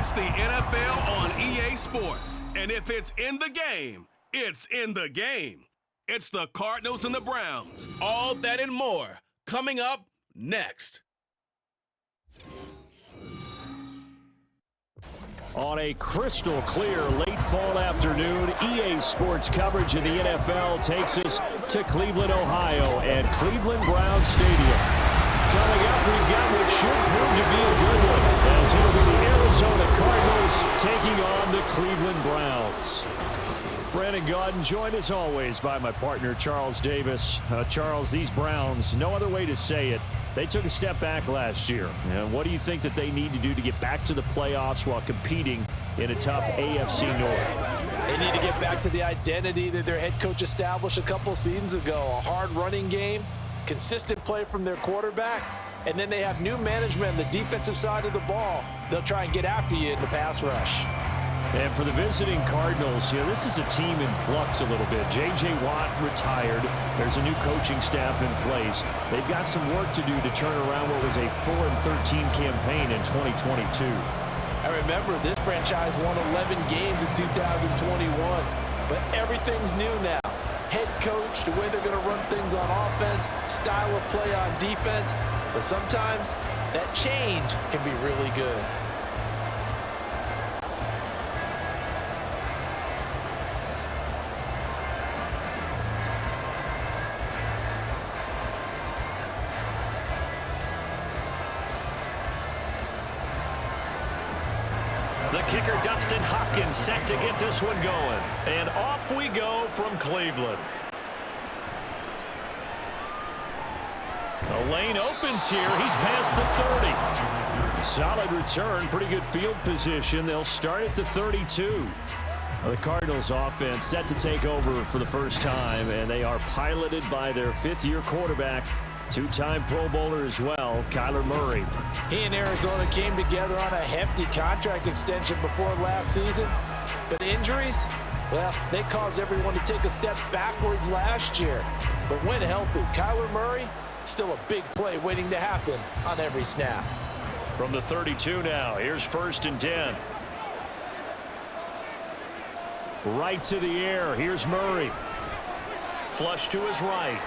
It's the NFL on EA Sports. And if it's in the game, it's in the game. It's the Cardinals and the Browns. All that and more coming up next. On a crystal clear late fall afternoon, EA Sports coverage of the NFL takes us to Cleveland, Ohio, and Cleveland Browns Stadium. Coming up, we've got what should prove to be a good one, as it'll be the Arizona Cardinals taking on the Cleveland Browns. Brandon Gaudin, joined as always by my partner, Charles Davis. Charles, these Browns, no other way to say it, they took a step back last year. And what do you think that they need to do to get back to the playoffs while competing in a tough AFC North? They need to get back to the identity that their head coach established a couple seasons ago. A hard running game, consistent play from their quarterback, and then they have new management on the defensive side of the ball. They'll try and get after you in the pass rush. And for the visiting Cardinals, this is a team in flux a little bit. J.J. Watt retired. There's a new coaching staff in place. They've got some work to do to turn around what was a 4-13 campaign in 2022. I remember this franchise won 11 games in 2021, but everything's new now. Head coach, the way they're going to run things on offense, style of play on defense, but sometimes that change can be really good. The kicker, Dustin Hopkins, set to get this one going. And off we go from Cleveland. The lane opens here. He's past the 30. Solid return, pretty good field position. They'll start at the 32. The Cardinals offense set to take over for the first time, and they are piloted by their fifth-year quarterback, two-time Pro Bowler as well, Kyler Murray. He and Arizona came together on a hefty contract extension before last season. But injuries, well, they caused everyone to take a step backwards last year. But when healthy, Kyler Murray, still a big play waiting to happen on every snap. From the 32 now, here's 1st and 10. Right to the air, here's Murray. Flush to his right.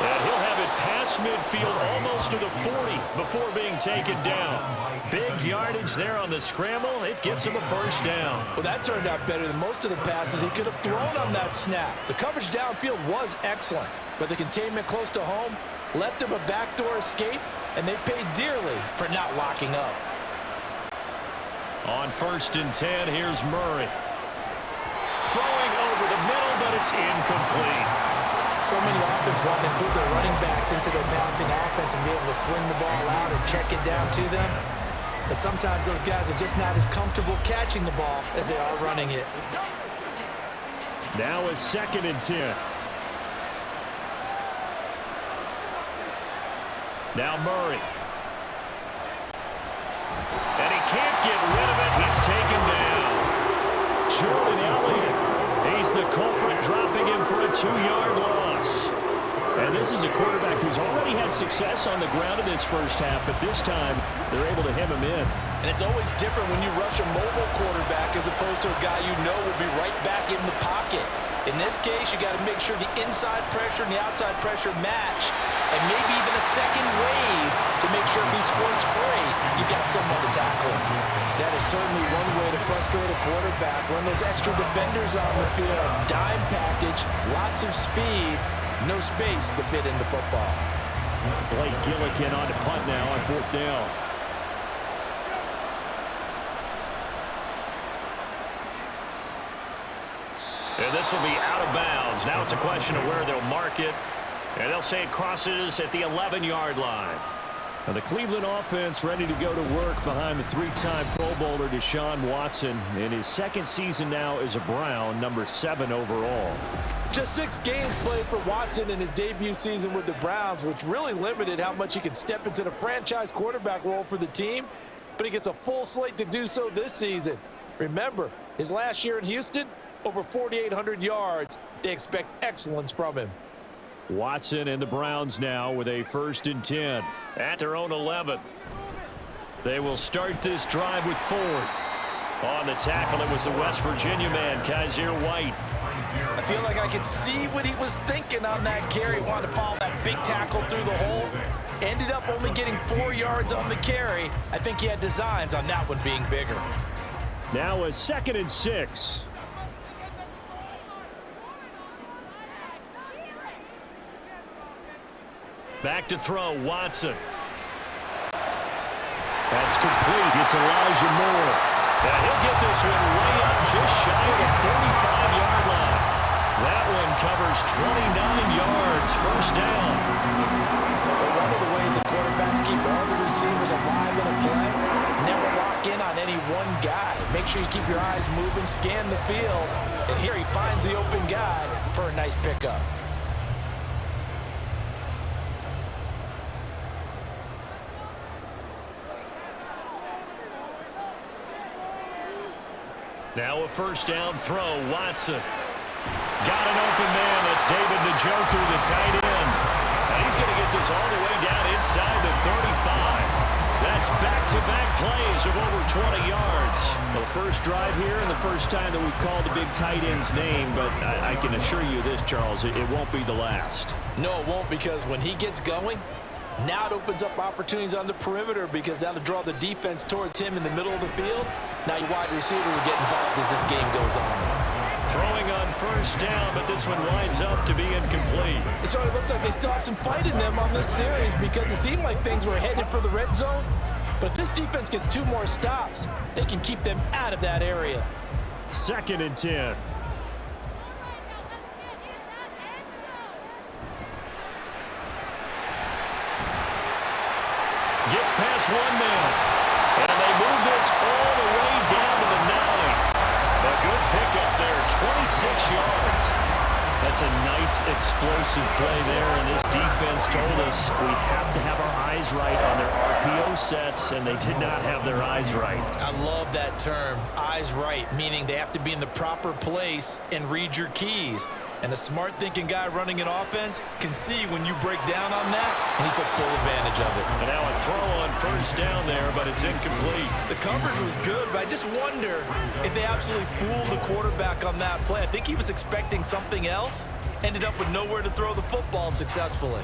And he'll have it past midfield, almost to the 40 before being taken down. Big yardage there on the scramble. It gets him a first down. Well, that turned out better than most of the passes he could have thrown on that snap. The coverage downfield was excellent, but the containment close to home left him a backdoor escape, and they paid dearly for not locking up. On 1st and 10, here's Murray. Throwing over the middle, but it's incomplete. So many offenses want to include their running backs into their passing offense and be able to swing the ball out and check it down to them. But sometimes those guys are just not as comfortable catching the ball as they are running it. Now a 2nd and 10. Now Murray. And he can't get rid of it. He's taken down. Jordan Elliott. He's the culprit, dropping him for a 2-yard loss. And this is a quarterback who's already had success on the ground in this first half, but this time they're able to hem him in. And it's always different when you rush a mobile quarterback as opposed to a guy you know will be right back in the pocket. In this case, you got to make sure the inside pressure and the outside pressure match, and maybe even a second wave to make sure if he squirts free, you've got someone to tackle. That is certainly one way to frustrate a quarterback. Run those extra defenders on the field. Dime package, lots of speed, no space to fit in the football. Blake Gillikin on to punt now on 4th down. And this will be out of bounds. Now it's a question of where they'll mark it. And they'll say it crosses at the 11-yard line. Now the Cleveland offense ready to go to work behind the 3-time Pro Bowler Deshaun Watson in his 2nd season now as a Brown, number 7 overall. Just 6 games played for Watson in his debut season with the Browns, which really limited how much he could step into the franchise quarterback role for the team. But he gets a full slate to do so this season. Remember, his last year in Houston, over 4,800 yards. They expect excellence from him. Watson and the Browns now with a 1st and 10 at their own 11. They will start this drive with Ford. On the tackle, it was the West Virginia man, Kaiser White. I feel like I could see what he was thinking on that carry. Wanted to follow that big tackle through the hole. Ended up only getting 4 yards on the carry. I think he had designs on that one being bigger. Now a 2nd and 6. Back to throw, Watson. That's complete. It's Elijah Moore. And he'll get this one way up just shy of the 45-yard line. That one covers 29 yards. First down. Well, one of the ways the quarterbacks keep all the receivers alive in a play, never lock in on any one guy. Make sure you keep your eyes moving, scan the field, and here he finds the open guy for a nice pickup. Now a first down throw, Watson. Got an open man. That's David Njoku, the tight end. And he's going to get this all the way down inside the 35. That's back-to-back plays of over 20 yards. The first drive here and the first time that we've called the big tight end's name, but I can assure you this, Charles, it won't be the last. No, it won't, because when he gets going, now it opens up opportunities on the perimeter because that'll draw the defense towards him in the middle of the field. Now your wide receivers will get involved as this game goes on. Throwing on first down, but this one winds up to be incomplete. It sort of looks like they still have some fight in them on this series because it seemed like things were headed for the red zone. But if this defense gets 2 more stops, they can keep them out of that area. 2nd and 10. Gets past one man. And they move this all the way down to the 9. A good pickup there, 26 yards. That's a nice explosive play there, and this defense told us we have to have our eyes right on their RPO sets, and they did not have their eyes right. I love that term, eyes right, meaning they have to be in the proper place and read your keys. And a smart thinking guy running an offense can see when you break down on that, and he took full advantage of it. And now a throw on first down there, but it's incomplete. The coverage was good, but I just wonder if they absolutely fooled the quarterback on that play. I think he was expecting something else, ended up with nowhere to throw the football successfully.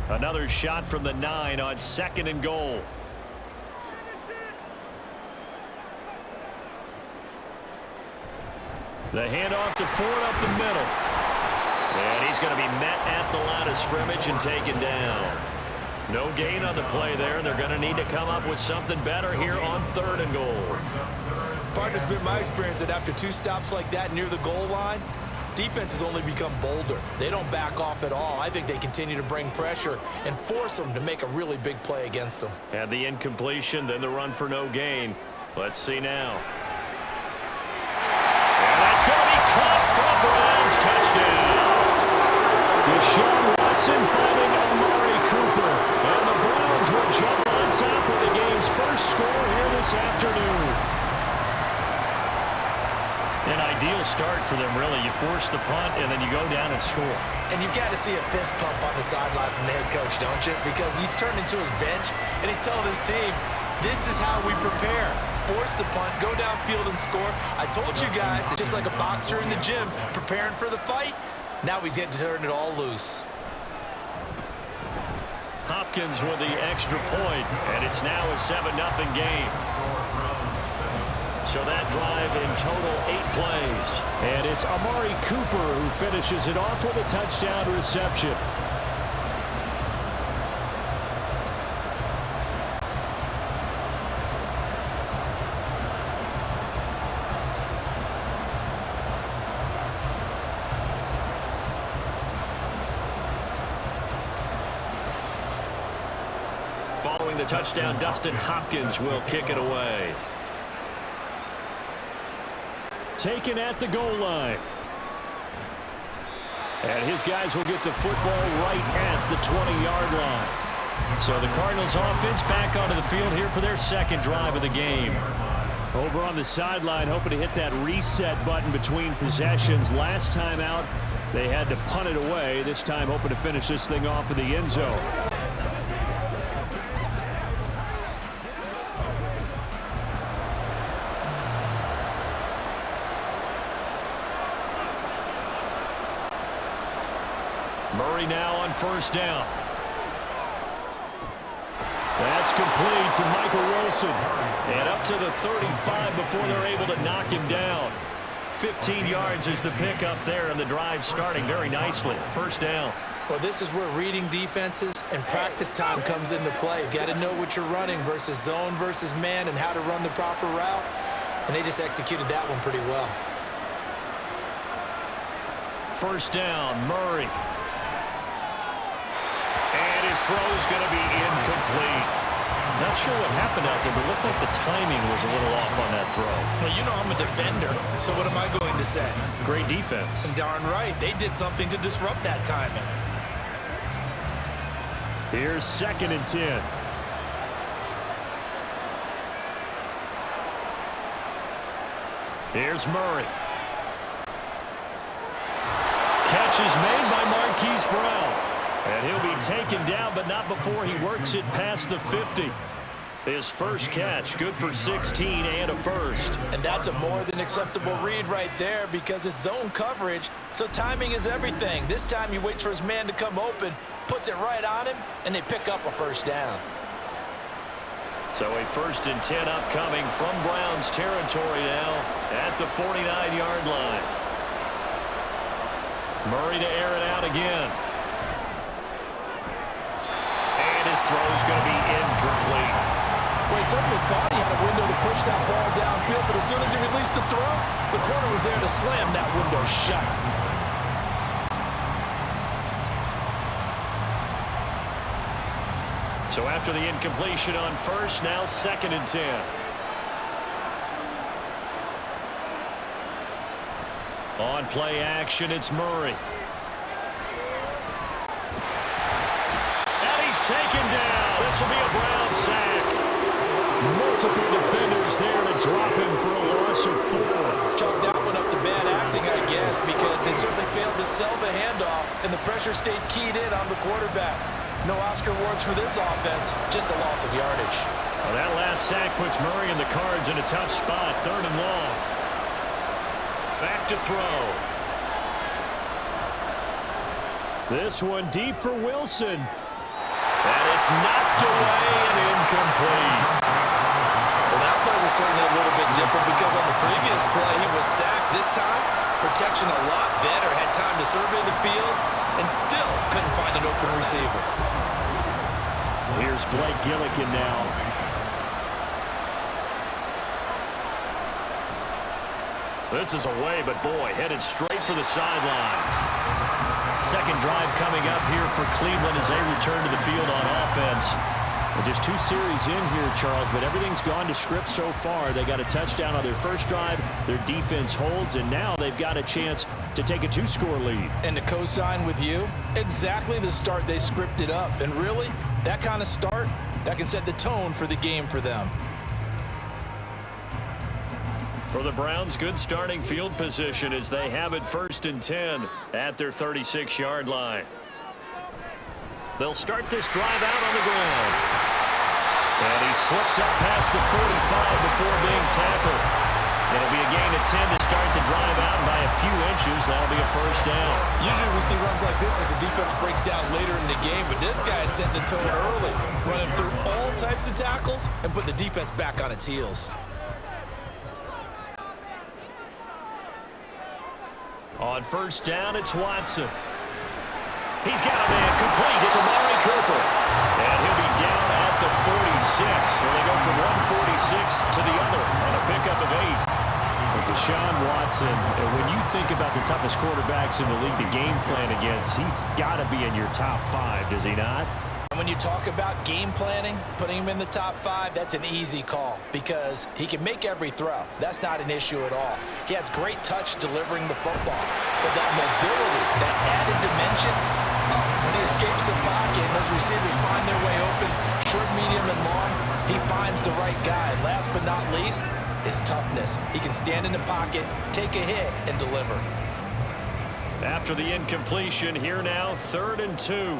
Another shot from the 9 on 2nd and goal. The handoff to Ford up the middle. And he's going to be met at the line of scrimmage and taken down. No gain on the play there. They're going to need to come up with something better here on 3rd and goal. Partner's been my experience that after 2 stops like that near the goal line, defense has only become bolder. They don't back off at all. I think they continue to bring pressure and force them to make a really big play against them. And the incompletion, then the run for no gain. Let's see now. It's going to be caught for a Browns touchdown. Deshaun Watson finding Amari Cooper. And the Browns will jump on top of the game's first score here this afternoon. An ideal start for them, really. You force the punt, and then you go down and score. And you've got to see a fist pump on the sideline from the head coach, don't you? Because he's turned into his bench, and he's telling his team, this is how we prepare. Force the punt, go downfield and score. I told you guys, it's just like a boxer in the gym preparing for the fight. Now we get to turn it all loose. Hopkins with the extra point, and it's now a 7-0 game. So that drive in total 8 plays. And it's Amari Cooper who finishes it off with a touchdown reception. Following the touchdown, Dustin Hopkins will kick it away. Taken at the goal line. And his guys will get the football right at the 20-yard line. So the Cardinals offense back onto the field here for their 2nd drive of the game. Over on the sideline, hoping to hit that reset button between possessions. Last time out, they had to punt it away. This time hoping to finish this thing off in the end zone. Murray now on first down. That's complete to Michael Wilson. And up to the 35 before they're able to knock him down. 15 yards is the pickup there, and the drive starting very nicely. First down. Well, this is where reading defenses and practice time comes into play. You've got to know what you're running versus zone versus man and how to run the proper route. And they just executed that one pretty well. First down, Murray. And his throw is going to be incomplete. Not sure what happened out there, but looked like the timing was a little off on that throw. Well, you know I'm a defender, so what am I going to say? Great defense. And darn right, they did something to disrupt that timing. Here's 2nd and 10. Here's Murray. Catch is made by Marquise Brown. And he'll be taken down, but not before he works it past the 50. His first catch, good for 16 and a first. And that's a more than acceptable read right there because it's zone coverage, so timing is everything. This time he waits for his man to come open, puts it right on him, and they pick up a first down. So a 1st and 10 upcoming from Browns territory now at the 49-yard line. Murray to air it out again. And his throw is going to be incomplete. Well, he certainly thought he had a window to push that ball downfield, but as soon as he released the throw, the corner was there to slam that window shut. So after the incompletion on first, now 2nd and 10. On play action, it's Murray. And he's taken down. This will be a Brown sack. Multiple defenders there to drop him for a loss of 4. Chalk that one up to bad acting, I guess, because they certainly failed to sell the handoff, and the pressure stayed keyed in on the quarterback. No Oscar awards for this offense, just a loss of yardage. Well, that last sack puts Murray and the Cards in a tough spot, 3rd and long. Back to throw. This one deep for Wilson. And it's knocked away and incomplete. Well, that play was certainly a little bit different because on the previous play he was sacked. This time, protection a lot better, had time to survey the field, and still couldn't find an open receiver. Here's Blake Gillikin now. This is away, but boy, headed straight for the sidelines. Second drive coming up here for Cleveland as they return to the field on offense. And just 2 series in here, Charles, but everything's gone to script so far. They got a touchdown on their first drive. Their defense holds, and now they've got a chance to take a 2-score lead. And to co-sign with you, exactly the start they scripted up. And really, that kind of start, that can set the tone for the game for them. For the Browns, good starting field position as they have it 1st and 10 at their 36-yard line. They'll start this drive out on the ground. And he slips up past the 45 before being tackled. It'll be a gain of 10 to start the drive out, and by a few inches, that'll be a first down. Usually we see runs like this as the defense breaks down later in the game, but this guy is setting the tone early, running through all types of tackles and putting the defense back on its heels. On first down, it's Watson. He's got a man complete. It's Amari Cooper. And he'll be down at the 46. So they go from 146 to the other on a pickup of 8. But Deshaun Watson, when you think about the toughest quarterbacks in the league to game plan against, he's got to be in your top 5, does he not? And when you talk about game planning, putting him in the top 5, that's an easy call because he can make every throw. That's not an issue at all. He has great touch delivering the football. But that mobility, that added dimension, when he escapes the pocket and those receivers find their way open, short, medium, and long, he finds the right guy. Last but not least, his toughness. He can stand in the pocket, take a hit, and deliver. After the incompletion, here now, 3rd and 2.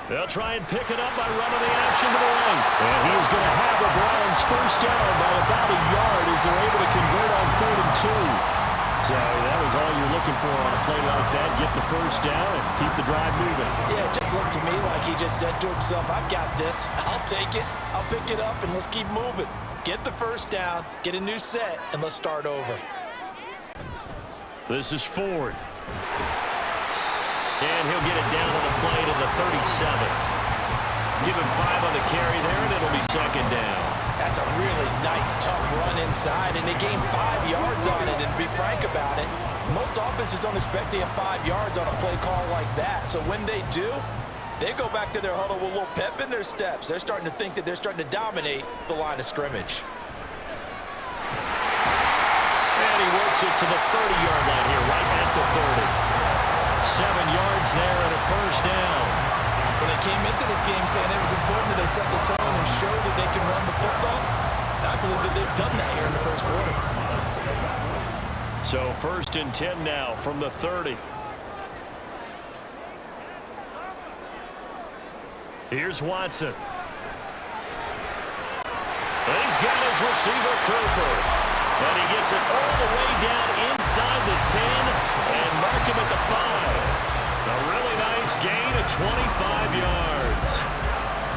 They'll try and pick it up by running the action to the right. And he's going to have the Browns first down by about a yard as they're able to convert on 3rd and 2. So that was all you're looking for on a play like that. Get the first down and keep the drive moving. Yeah, it just looked to me like he just said to himself, I've got this. I'll take it. I'll pick it up, and let's keep moving. Get the first down, get a new set, and let's start over. This is Ford. And he'll get it down on the play to the 37. Give him 5 on the carry there, and it'll be 2nd down. That's a really nice, tough run inside, and they gained 5 yards on it. And to be frank about it, most offenses don't expect to have 5 yards on a play call like that. So when they do, they go back to their huddle with a little pep in their steps. They're starting to think that they're starting to dominate the line of scrimmage. And he works it to the 30-yard line here, right at the 30. 7 yards there and a first down. Well, they came into this game saying it was important that they set the tone and show that they can run the football. And I believe that they've done that here in the first quarter. So 1st and 10 now from the 30. Here's Watson. And he's got his receiver, Cooper. And he gets it all the way down inside the 10 and mark him at the 5. A really nice gain of 25 yards.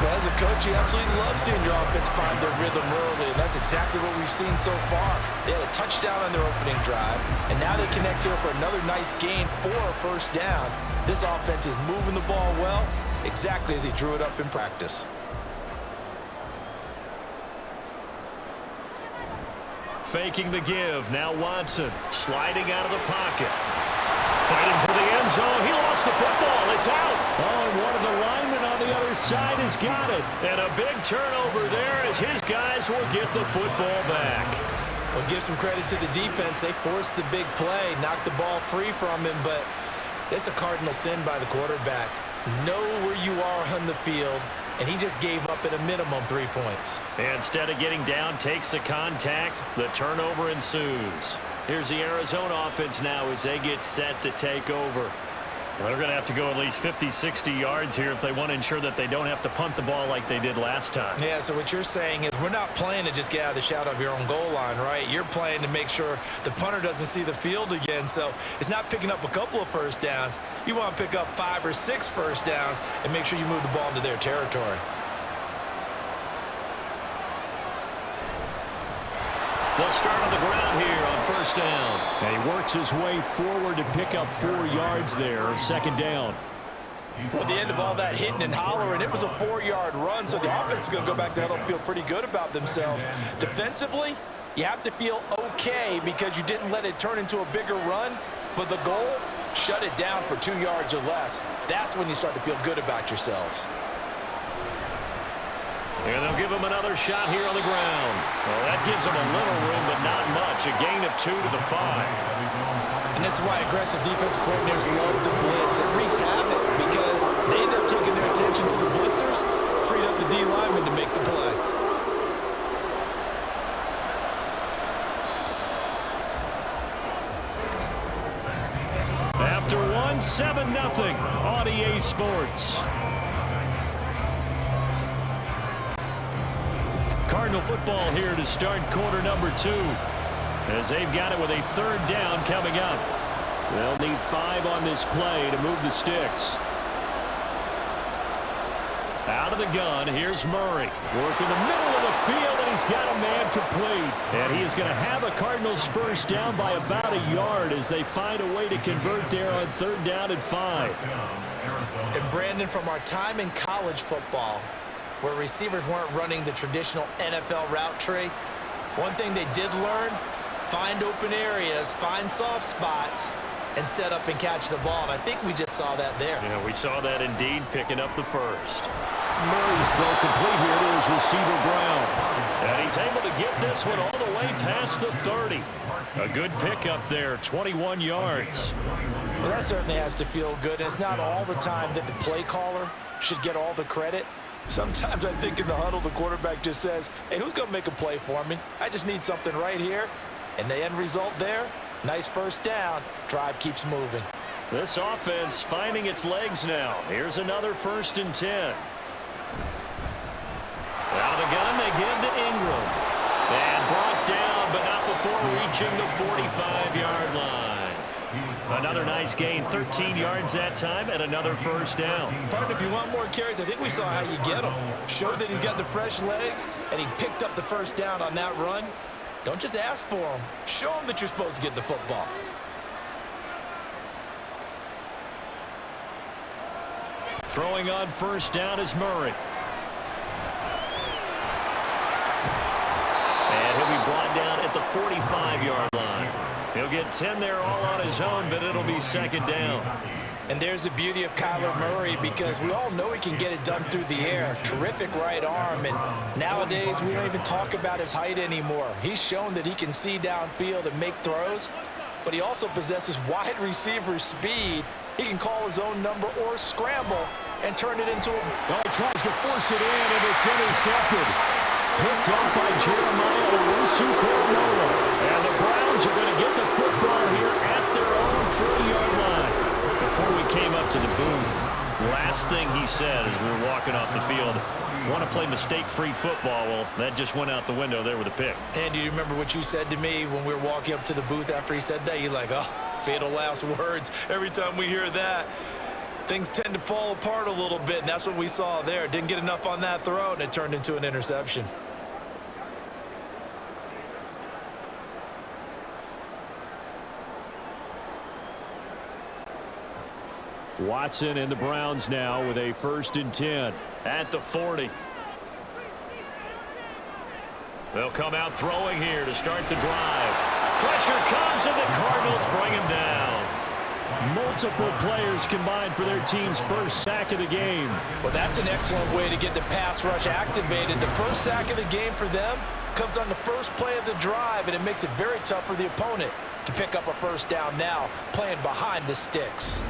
Well, as a coach, you absolutely love seeing your offense find their rhythm early, and that's exactly what we've seen so far. They had a touchdown on their opening drive, and now they connect here for another nice gain for a first down. This offense is moving the ball well, exactly as he drew it up in practice. Faking the give. Now Watson sliding out of the pocket. Fighting for the end zone. He lost the football. It's out. Oh, and one of the linemen on the other side has got it. And a big turnover there as his guys will get the football back. Well, give some credit to the defense. They forced the big play, knocked the ball free from him, but it's a cardinal sin by the quarterback. Know where you are on the field, and he just gave up at a minimum 3 points. And instead of getting down, takes the contact. The turnover ensues. Here's the Arizona offense now as they get set to take over. Well, they're going to have to go at least 50, 60 yards here if they want to ensure that they don't have to punt the ball like they did last time. Yeah, so what you're saying is we're not playing to just get out of the shadow of your own goal line, right? You're playing to make sure the punter doesn't see the field again. So it's not picking up a couple of first downs. You want to pick up 5 or 6 first downs and make sure you move the ball into their territory. They'll start on the ground here on first down. And he works his way forward to pick up 4 yards there, 2nd down. Well, at the end of all that hitting and hollering, it was a 4-yard run, so the offense is going to go back to huddle and feel pretty good about themselves. Defensively, you have to feel okay because you didn't let it turn into a bigger run, but the goal, shut it down for 2 yards or less. That's when you start to feel good about yourselves. And they'll give him another shot here on the ground. Well, that gives him a little room, but not much. A gain of 2 to the 5. And this is why aggressive defense coordinators love to blitz. It wreaks havoc because they end up taking their attention to the blitzers, freed up the D lineman to make the play. After 1, 7-0 on EA Sports. Cardinal football here to start quarter number 2 as they've got it with a 3rd down coming up. They'll need 5 on this play to move the sticks. Out of the gun, here's Murray. Working the middle of the field, and he's got a man complete. And he is going to have a Cardinals first down by about a yard as they find a way to convert there on 3rd down and 5. And Brandon, from our time in college football, where receivers weren't running the traditional NFL route tree, one thing they did learn, find open areas, find soft spots, and set up and catch the ball. And I think we just saw that there. Yeah, we saw that indeed, picking up the first. Murray's throw complete here to his receiver, Brown. And he's able to get this one all the way past the 30. A good pickup there, 21 yards. Well, that certainly has to feel good. And it's not all the time that the play caller should get all the credit. Sometimes I think in the huddle, the quarterback just says, hey, who's going to make a play for me? I just need something right here. And the end result there, nice first down. Drive keeps moving. This offense finding its legs now. Here's another 1st and 10. Out of the gun, they give to Ingram. And brought down, but not before approaching the 45-yard line. Another nice gain, 13 yards that time, and another first down. Partner, if you want more carries, I think we saw how you get them. Showed that he's got the fresh legs, and he picked up the first down on that run. Don't just ask for them. Show them that you're supposed to get the football. Throwing on first down is Murray. And he'll be brought down at the 45-yard line. He'll get 10 there all on his own, but it'll be second down. And there's the beauty of Kyler Murray, because we all know he can get it done through the air. Terrific right arm, and nowadays we don't even talk about his height anymore. He's shown that he can see downfield and make throws, but he also possesses wide receiver speed. He can call his own number or scramble and turn it into a... Well, he tries to force it in, and it's intercepted. Picked off by Jeremiah Owusu-Koramoah. And the Browns are going to get the football here at their own 30-yard line. Before we came up to the booth, last thing he said as we were walking off the field, want to play mistake-free football. Well, that just went out the window there with a pick. And do you remember what you said to me when we were walking up to the booth after he said that? You're like, oh, fatal last words. Every time we hear that, things tend to fall apart a little bit, and that's what we saw there. Didn't get enough on that throw, and it turned into an interception. Watson and the Browns now with a 1st and 10 at the 40. They'll come out throwing here to start the drive. Pressure comes, and the Cardinals bring him down. Multiple players combined for their team's first sack of the game. Well, that's an excellent way to get the pass rush activated. The first sack of the game for them comes on the first play of the drive, and it makes it very tough for the opponent to pick up a first down now, playing behind the sticks.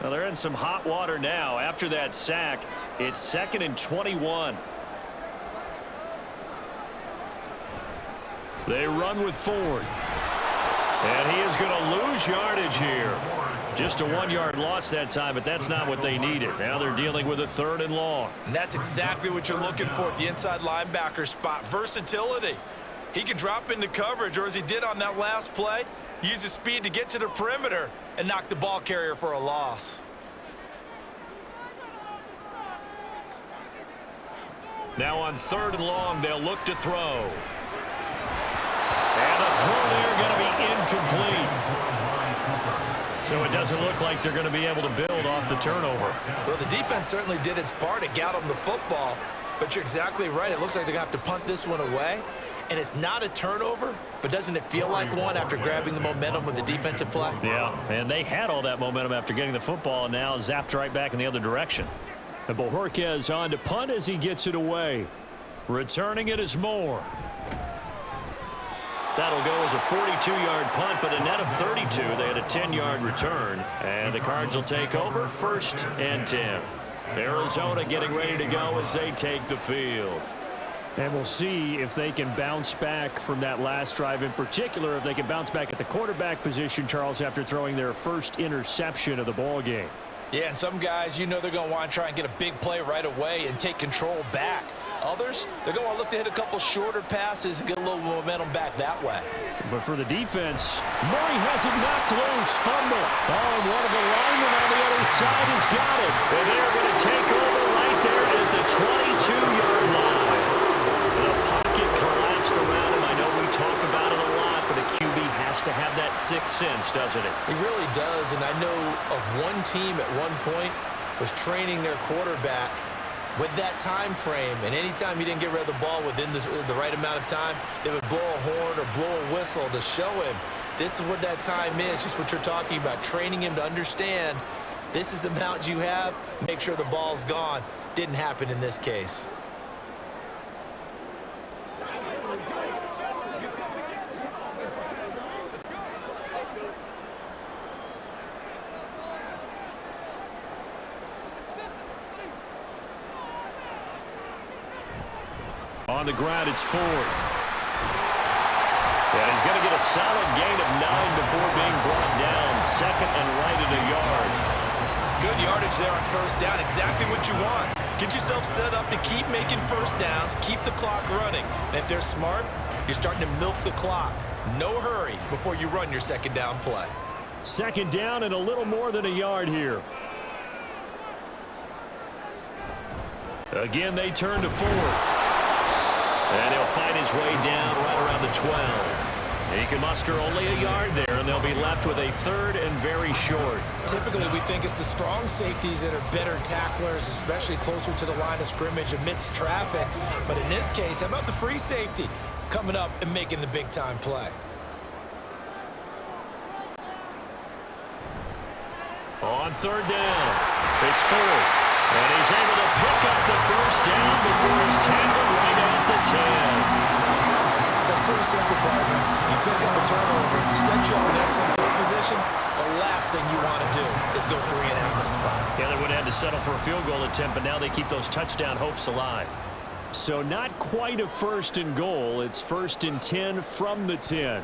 Well, they're in some hot water now. After that sack, it's 2nd and 21. They run with Ford. And he is going to lose yardage here. Just a 1-yard loss that time, but that's not what they needed. Now they're dealing with a 3rd and long. And that's exactly what you're looking for at the inside linebacker spot. Versatility. He can drop into coverage, or as he did on that last play, use his speed to get to the perimeter and knock the ball carrier for a loss. Now on 3rd and long, they'll look to throw. And the throw there going to be incomplete. So it doesn't look like they're going to be able to build off the turnover. Well, the defense certainly did its part. It got them the football. But you're exactly right. It looks like they're going to have to punt this one away. And it's not a turnover, but doesn't it feel like one after grabbing the momentum with the defensive play? Yeah, and they had all that momentum after getting the football, and now zapped right back in the other direction. And Bojorquez on to punt as he gets it away. Returning it is Moore. That'll go as a 42-yard punt, but a net of 32. They had a 10-yard return, and the Cards will take over 1st and 10. Arizona getting ready to go as they take the field. And we'll see if they can bounce back from that last drive, in particular if they can bounce back at the quarterback position, Charles, after throwing their first interception of the ball game. Yeah, and some guys, you know they're going to want to try and get a big play right away and take control back. Others, they're going to want to look to hit a couple shorter passes and get a little momentum back that way. But for the defense, Murray has it knocked loose. Fumble. Oh, and one of the linemen on the other side has got it. And they're going to take over right there at the 22-yard line. The pocket collapsed around him. I know we talk about it a lot, but a QB has to have that sixth sense, doesn't it? He really does, and I know of one team at one point was training their quarterback with that time frame, and anytime he didn't get rid of the ball within the right amount of time, they would blow a horn or blow a whistle to show him this is what that time is, just what you're talking about, training him to understand this is the amount you have, make sure the ball's gone. Didn't happen in this case. On the ground, it's Ford. And he's going to get a solid gain of 9 before being brought down. 2nd and right at a yard. Good yardage yardage there on first down. Exactly what you want. Get yourself set up to keep making first downs, keep the clock running. And if they're smart, you're starting to milk the clock. No hurry before you run your second down play. Second down and a little more than a yard here. Again, they turn to Ford. And he'll find his way down right around the 12. He can muster only a yard there, and they'll be left with a third and very short. Typically, we think it's the strong safeties that are better tacklers, especially closer to the line of scrimmage amidst traffic. But in this case, how about the free safety coming up and making the big-time play? On third down, it's Ford. And he's able to pick up the first down before he's tackled right at the 10. So it's pretty simple, partner. You pick up a turnover, you set you up in excellent field position, the last thing you want to do is go 3 and out in this spot. Yeah, they would have had to settle for a field goal attempt, but now they keep those touchdown hopes alive. So not quite a first and goal. It's 1st and 10 from the 10.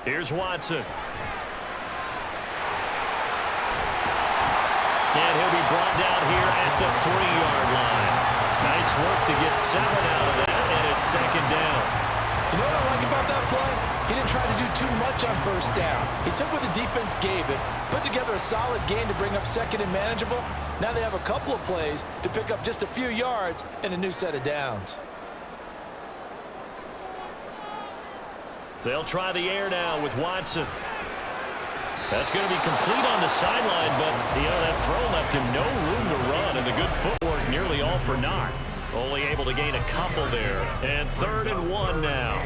Here's Watson. And he'll be brought down here at the 3-yard line. Nice work to get 7 out of that, and it's second down. You know what I like about that play? He didn't try to do too much on first down. He took what the defense gave him, put together a solid game to bring up second and manageable. Now they have a couple of plays to pick up just a few yards and a new set of downs. They'll try the air now with Watson. That's going to be complete on the sideline, but that throw left him no room to run, and the good footwork nearly all for naught. Only able to gain a couple there. And 3rd and 1 now.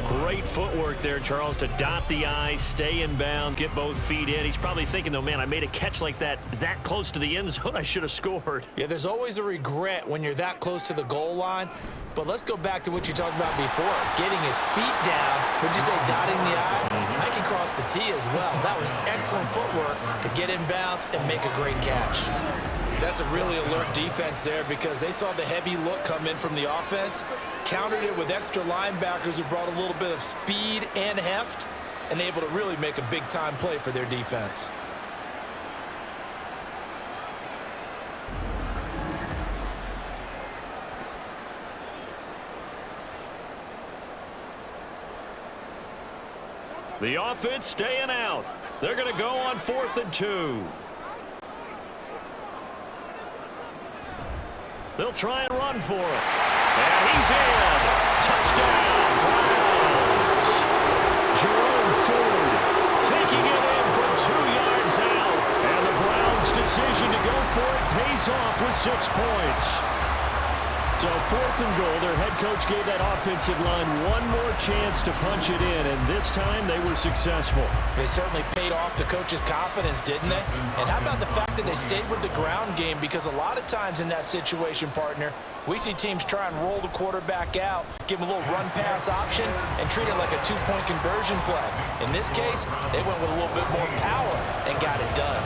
Great footwork there, Charles, to dot the I, stay in bound, get both feet in. He's probably thinking, though, man, I made a catch like that close to the end zone. I should have scored. Yeah, there's always a regret when you're that close to the goal line. But let's go back to what you talked about before. Getting his feet down. Would you say dotting the I? I can cross the T as well. That was excellent footwork to get in bounds and make a great catch. That's a really alert defense there because they saw the heavy look come in from the offense, countered it with extra linebackers who brought a little bit of speed and heft, and able to really make a big-time play for their defense. The offense staying out. They're going to go on 4th and 2. They'll try and run for it. And he's in. Touchdown, Browns. Jerome Ford taking it in from 2 yards out. And the Browns' decision to go for it pays off with 6 points. So 4th and goal, their head coach gave that offensive line one more chance to punch it in, and this time they were successful. They certainly paid off the coach's confidence, didn't they? And how about the fact that they stayed with the ground game? Because a lot of times in that situation, partner, we see teams try and roll the quarterback out, give him a little run-pass option, and treat it like a 2-point conversion play. In this case, they went with a little bit more power and got it done.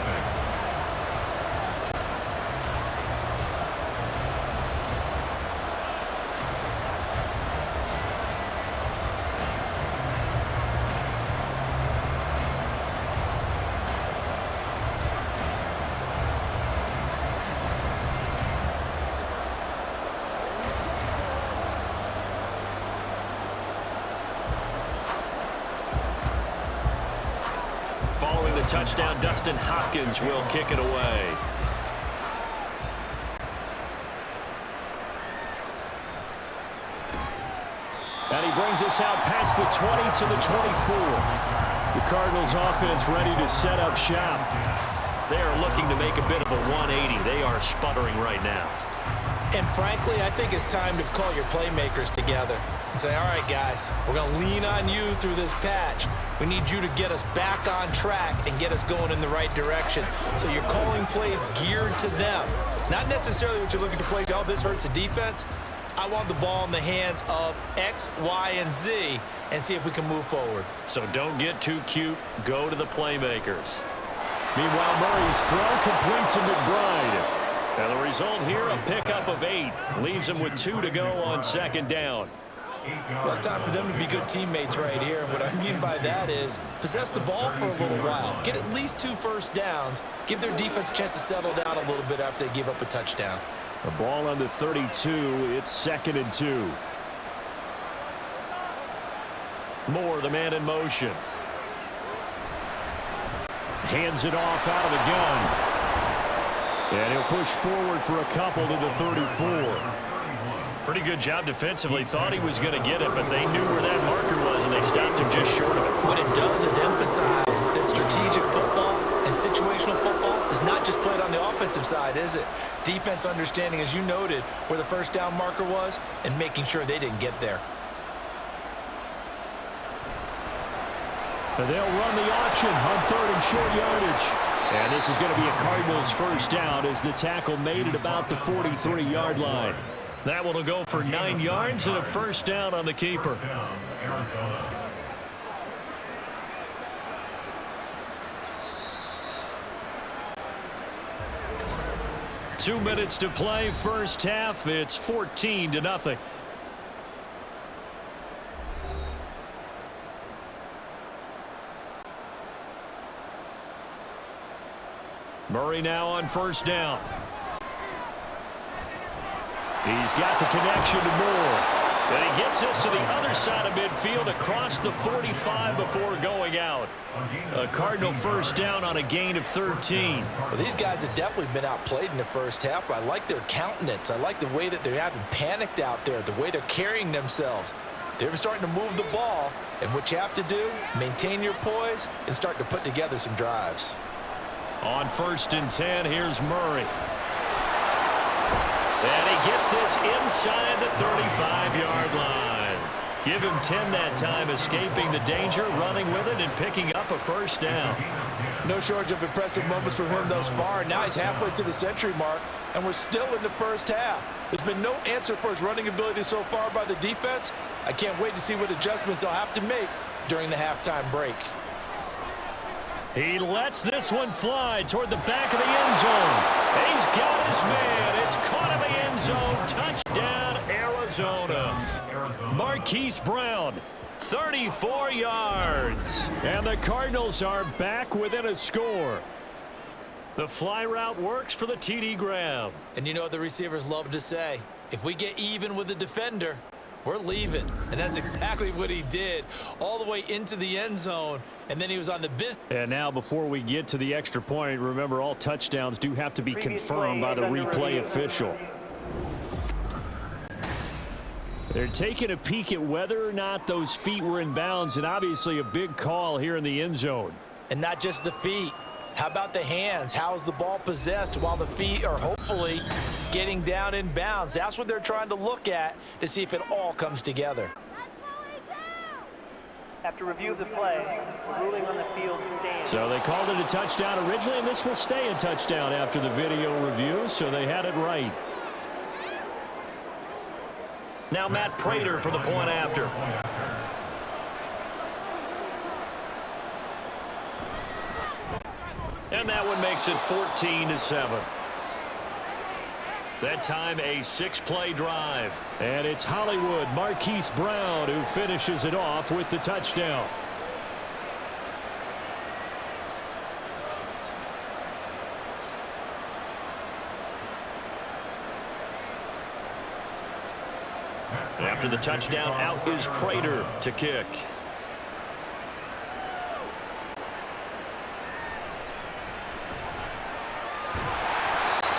Touchdown, Dustin Hopkins will kick it away. And he brings us out past the 20 to the 24. The Cardinals offense ready to set up shop. They are looking to make a bit of a 180. They are sputtering right now. And frankly, I think it's time to call your playmakers together and say, all right, guys, we're going to lean on you through this patch. We need you to get us back on track and get us going in the right direction. So you're calling plays geared to them. Not necessarily what you're looking to play. Oh, this hurts the defense. I want the ball in the hands of X, Y, and Z and see if we can move forward. So don't get too cute. Go to the playmakers. Meanwhile, Murray's throw complete to McBride. And the result here, a pickup of 8. Leaves him with 2 to go on second down. Well, it's time for them to be good teammates right here. And what I mean by that is possess the ball for a little while. Get at least 2 first downs. Give their defense a chance to settle down a little bit after they give up a touchdown. The ball on the 32. It's 2nd and 2. Moore, the man in motion. Hands it off out of the gun. And he'll push forward for a couple to the 34. Pretty good job defensively. Thought he was going to get it, but they knew where that marker was, and they stopped him just short of it. What it does is emphasize that strategic football and situational football is not just played on the offensive side, is it? Defense understanding, as you noted, where the first down marker was and making sure they didn't get there. And they'll run the option on 3rd and short yardage. And this is going to be a Cardinals first down as the tackle made it about the 43-yard line. That one will go for 9 yards and a first down on the keeper. 2 minutes to play, first half. It's 14-0. Murray now on first down. He's got the connection to Moore. And he gets this to the other side of midfield across the 45 before going out. A Cardinal first down on a gain of 13. Well, these guys have definitely been outplayed in the first half, but I like their countenance. I like the way that they're having panicked out there, the way they're carrying themselves. They're starting to move the ball, and what you have to do, maintain your poise and start to put together some drives. On 1st and 10, here's Murray. And he gets this inside the 35-yard line. Give him 10 that time, escaping the danger, running with it, and picking up a first down. No shortage of impressive moments from him thus far. Now he's halfway to the century mark, and we're still in the first half. There's been no answer for his running ability so far by the defense. I can't wait to see what adjustments they'll have to make during the halftime break. He lets this one fly toward the back of the end zone. He's got his man. It's caught in the end zone. Touchdown, Arizona. Marquise Brown, 34 yards. And the Cardinals are back within a score. The fly route works for the TD grab. And you know what the receivers love to say? If we get even with the defender, we're leaving. And that's exactly what he did, all the way into the end zone. And then he was on the business. And now before we get to the extra point, remember all touchdowns do have to be confirmed by the replay official. They're taking a peek at whether or not those feet were in bounds, and obviously a big call here in the end zone. And not just the feet. How about the hands? How is the ball possessed while the feet are hopefully getting down in bounds? That's what they're trying to look at to see if it all comes together. After review of the play, ruling on the field stands. So they called it a touchdown originally, and this will stay a touchdown after the video review, so they had it right. Now Matt Prater for the point after. And that one makes it 14-7. That time a 6-play drive. And it's Hollywood Marquise Brown who finishes it off with the touchdown. After the touchdown, out is Prater to kick.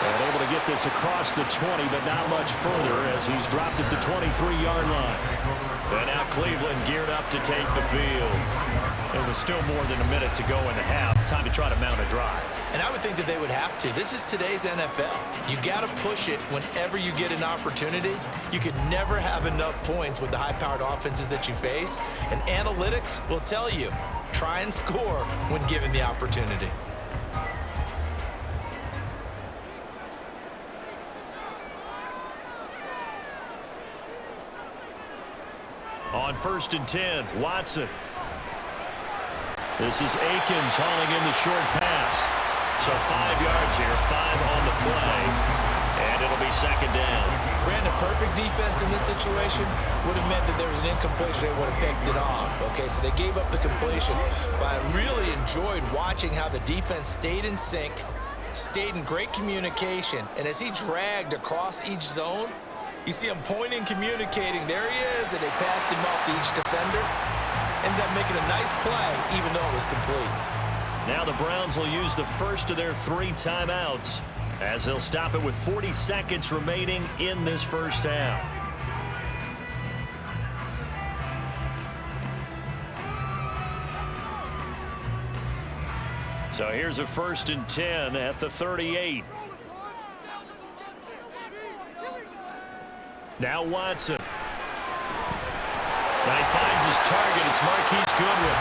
And able to get this across the 20, but not much further as he's dropped it to 23-yard line. And now Cleveland geared up to take the field. It was still more than a minute to go in the half. Time to try to mount a drive. And I would think that they would have to. This is today's NFL. You got to push it whenever you get an opportunity. You can never have enough points with the high-powered offenses that you face. And analytics will tell you, try and score when given the opportunity. On 1st and 10, Watson. This is Akins hauling in the short pass. So 5 yards here, 5 on the play, and it'll be 2nd down. Brandon, perfect defense in in this situation would have meant that there was an incompletion. They would have picked it off. Okay, so they gave up the completion. But I really enjoyed watching how the defense stayed in sync, stayed in great communication. And as he dragged across each zone, you see him pointing, communicating. There he is, and they passed him off to each defender. Ended up making a nice play, even though it was complete. Now the Browns will use the first of their 3 timeouts as they'll stop it with 40 seconds remaining in this first half. So here's a 1st and 10 at the 38. Now Watson. Now he finds his target. It's Marquise Goodwin.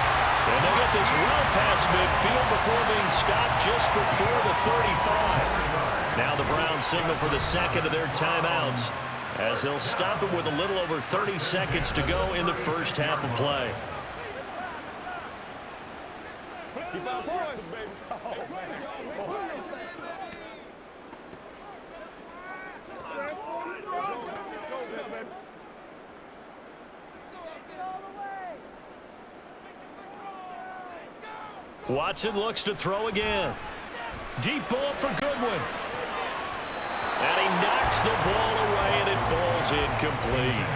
And they'll get this well past midfield before being stopped just before the 35. Now the Browns signal for the second of their timeouts as they'll stop it with a little over 30 seconds to go in the first half of play. Watson looks to throw again. Deep ball for Goodwin. And he knocks the ball away, and it falls incomplete.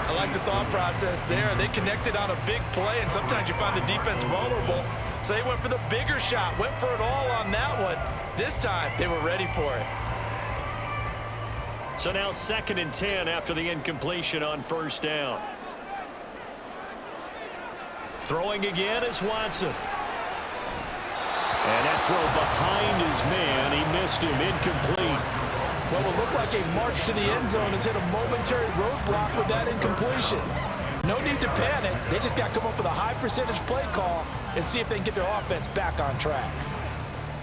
I like the thought process there. They connected on a big play, and sometimes you find the defense vulnerable. So they went for the bigger shot, went for it all on that one. This time, they were ready for it. So now 2nd and 10 after the incompletion on 1st down. Throwing again is Watson. And that throw behind his man, he missed him, incomplete. Well, it looked like a march to the end zone has hit a momentary roadblock with that incompletion. No need to panic. They just got to come up with a high percentage play call and see if they can get their offense back on track.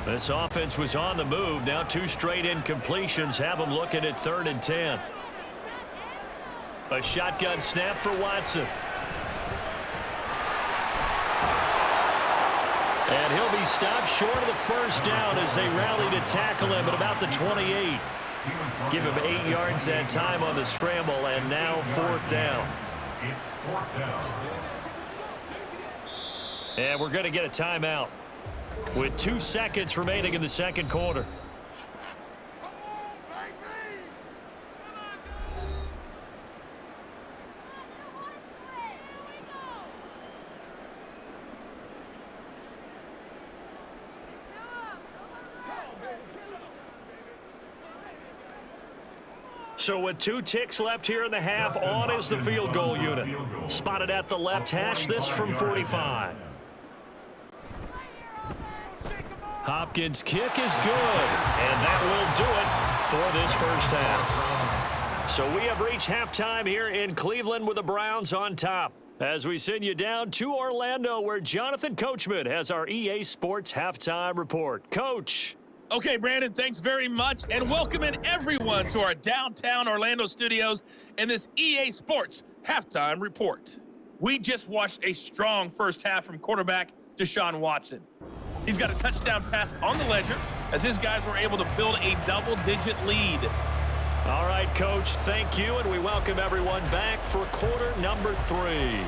This offense was on the move. Now 2 straight incompletions have them looking at 3rd and 10. A shotgun snap for Watson. And he'll be stopped short of the first down as they rally to tackle him at about the 28. Give him 8 yards that time on the scramble, and now 4th down. And we're going to get a timeout with 2 seconds remaining in the second quarter. So with 2 ticks left here in the half, on is the field goal unit. Spotted at the left hash, this from 45. Hopkins' kick is good, and that will do it for this first half. So we have reached halftime here in Cleveland with the Browns on top. As we send you down to Orlando, where Jonathan Coachman has our EA Sports halftime report. Coach. Okay, Brandon, thanks very much, and welcoming everyone to our downtown Orlando studios in this EA Sports halftime report. We just watched a strong first half from quarterback Deshaun Watson. He's got a touchdown pass on the ledger as his guys were able to build a double-digit lead. All right, Coach, thank you, and we welcome everyone back for quarter number 3.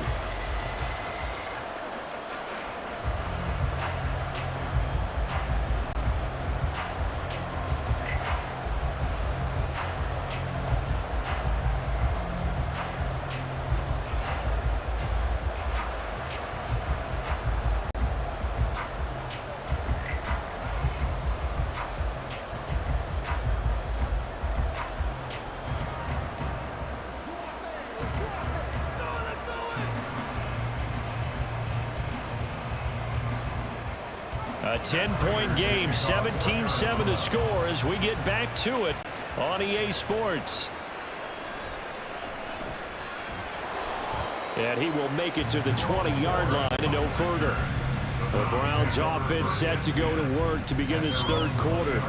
A 10-point game, 17-7 the score as we get back to it on EA Sports. And he will make it to the 20-yard line and no further. The Browns offense set to go to work to begin this third quarter.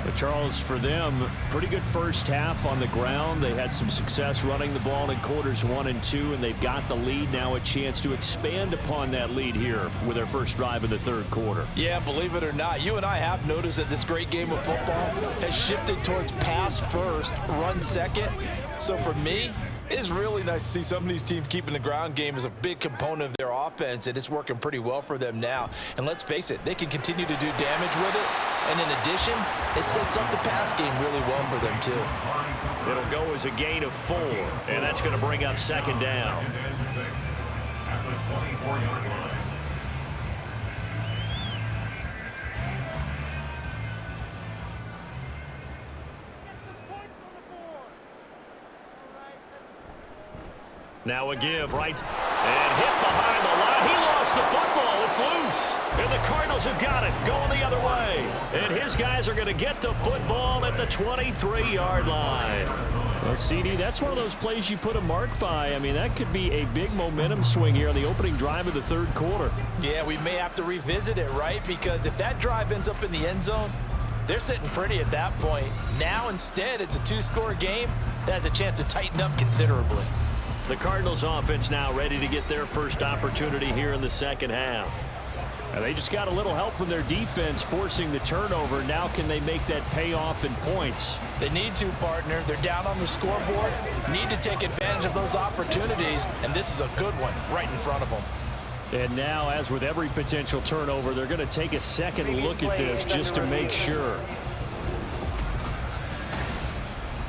But Charles, for them, pretty good first half on the ground. They had some success running the ball in quarters 1 and 2, and they've got the lead now, a chance to expand upon that lead here with their first drive in the third quarter. Yeah, believe it or not, you and I have noticed that this great game of football has shifted towards pass first, run second. So for me, It is really nice to see some of these teams keeping the ground game as a big component of their offense, and it's working pretty well for them now. And let's face it, they can continue to do damage with it. And in addition, it sets up the pass game really well for them, too. It'll go as a gain of 4, and that's going to bring up second down. Now a give, right, and hit behind the line. He lost the football. It's loose. And the Cardinals have got it, going the other way. And his guys are going to get the football at the 23-yard line. Well, CD, that's one of those plays you put a mark by. I mean, that could be a big momentum swing here on the opening drive of the third quarter. Yeah, we may have to revisit it, right? Because if that drive ends up in the end zone, they're sitting pretty at that point. Now, instead, it's a 2-score game that has a chance to tighten up considerably. The Cardinals offense now ready to get their first opportunity here in the second half. And they just got a little help from their defense forcing the turnover. Now can they make that pay off in points? They need to, partner. They're down on the scoreboard. Need to take advantage of those opportunities, and this is a good one right in front of them. And now, as with every potential turnover, they're going to take a second look at this just to make sure.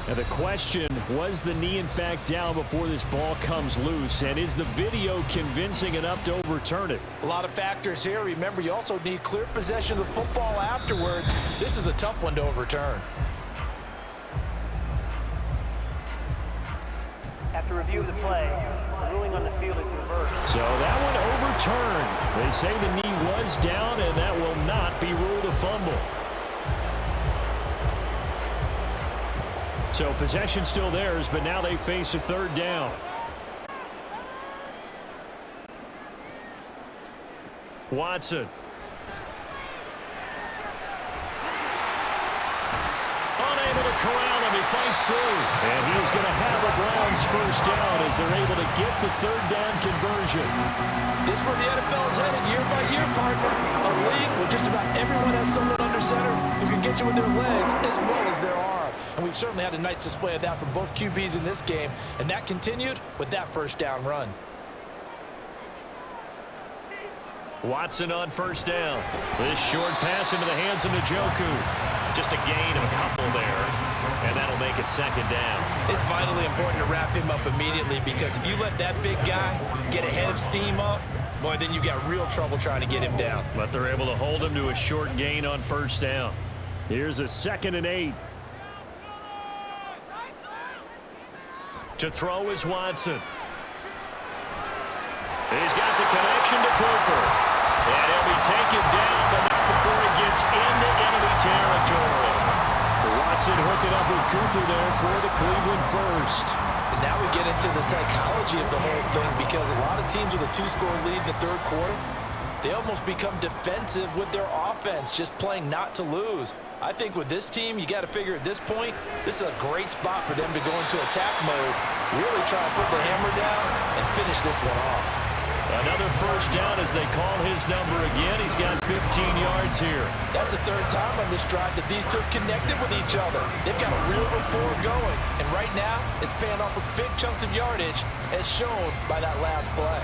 And the question, was the knee in fact down before this ball comes loose? And is the video convincing enough to overturn it? A lot of factors here. Remember, you also need clear possession of the football afterwards. This is a tough one to overturn. After review of the play, the ruling on the field is reversed. So that one overturned. They say the knee was down, and that will not be ruled a fumble. So possession still theirs, but now they face a third down. Watson. Unable to corral him. He fights through. And he's going to have a Browns first down as they're able to get the third down conversion. This is where the NFL is headed year by year, partner. A league where just about everyone has someone under center who can get you with their legs as well as their arm. And we've certainly had a nice display of that from both QBs in this game. And that continued with that first down run. Watson on first down. This short pass into the hands of Njoku. Just a gain of a couple there. And that'll make it second down. It's vitally important to wrap him up immediately, because if you let that big guy get a head of steam up, boy, then you've got real trouble trying to get him down. But they're able to hold him to a short gain on first down. Here's a 2nd and 8. To throw is Watson. He's got the connection to Cooper. And he'll be taken down, but not before he gets into enemy territory. Watson hooking up with Cooper there for the Cleveland first. And now we get into the psychology of the whole thing, because a lot of teams with a 2-score lead in the third quarter, they almost become defensive with their offense, just playing not to lose. I think with this team, you got to figure at this point, this is a great spot for them to go into attack mode, really try to put the hammer down and finish this one off. Another first down as they call his number again. He's got 15 yards here. That's the third time on this drive that these two connected with each other. They've got a real rapport going. And right now, it's paying off with big chunks of yardage, as shown by that last play.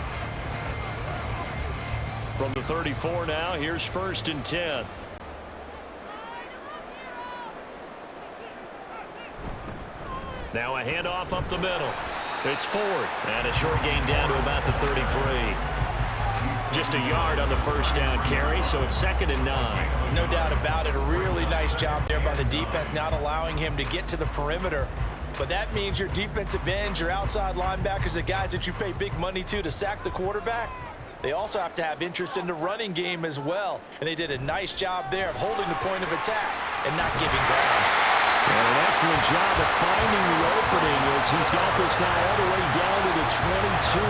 From the 34 now, here's 1st and 10. Now a handoff up the middle. It's Ford, and a short gain down to about the 33. Just a yard on the first down carry, so it's 2nd and 9. No doubt about it. A really nice job there by the defense, not allowing him to get to the perimeter. But that means your defensive ends, your outside linebackers, the guys that you pay big money to sack the quarterback, they also have to have interest in the running game as well. And they did a nice job there of holding the point of attack and not giving ground. And an excellent job of finding the opening as he's got this now all the way down to the 22.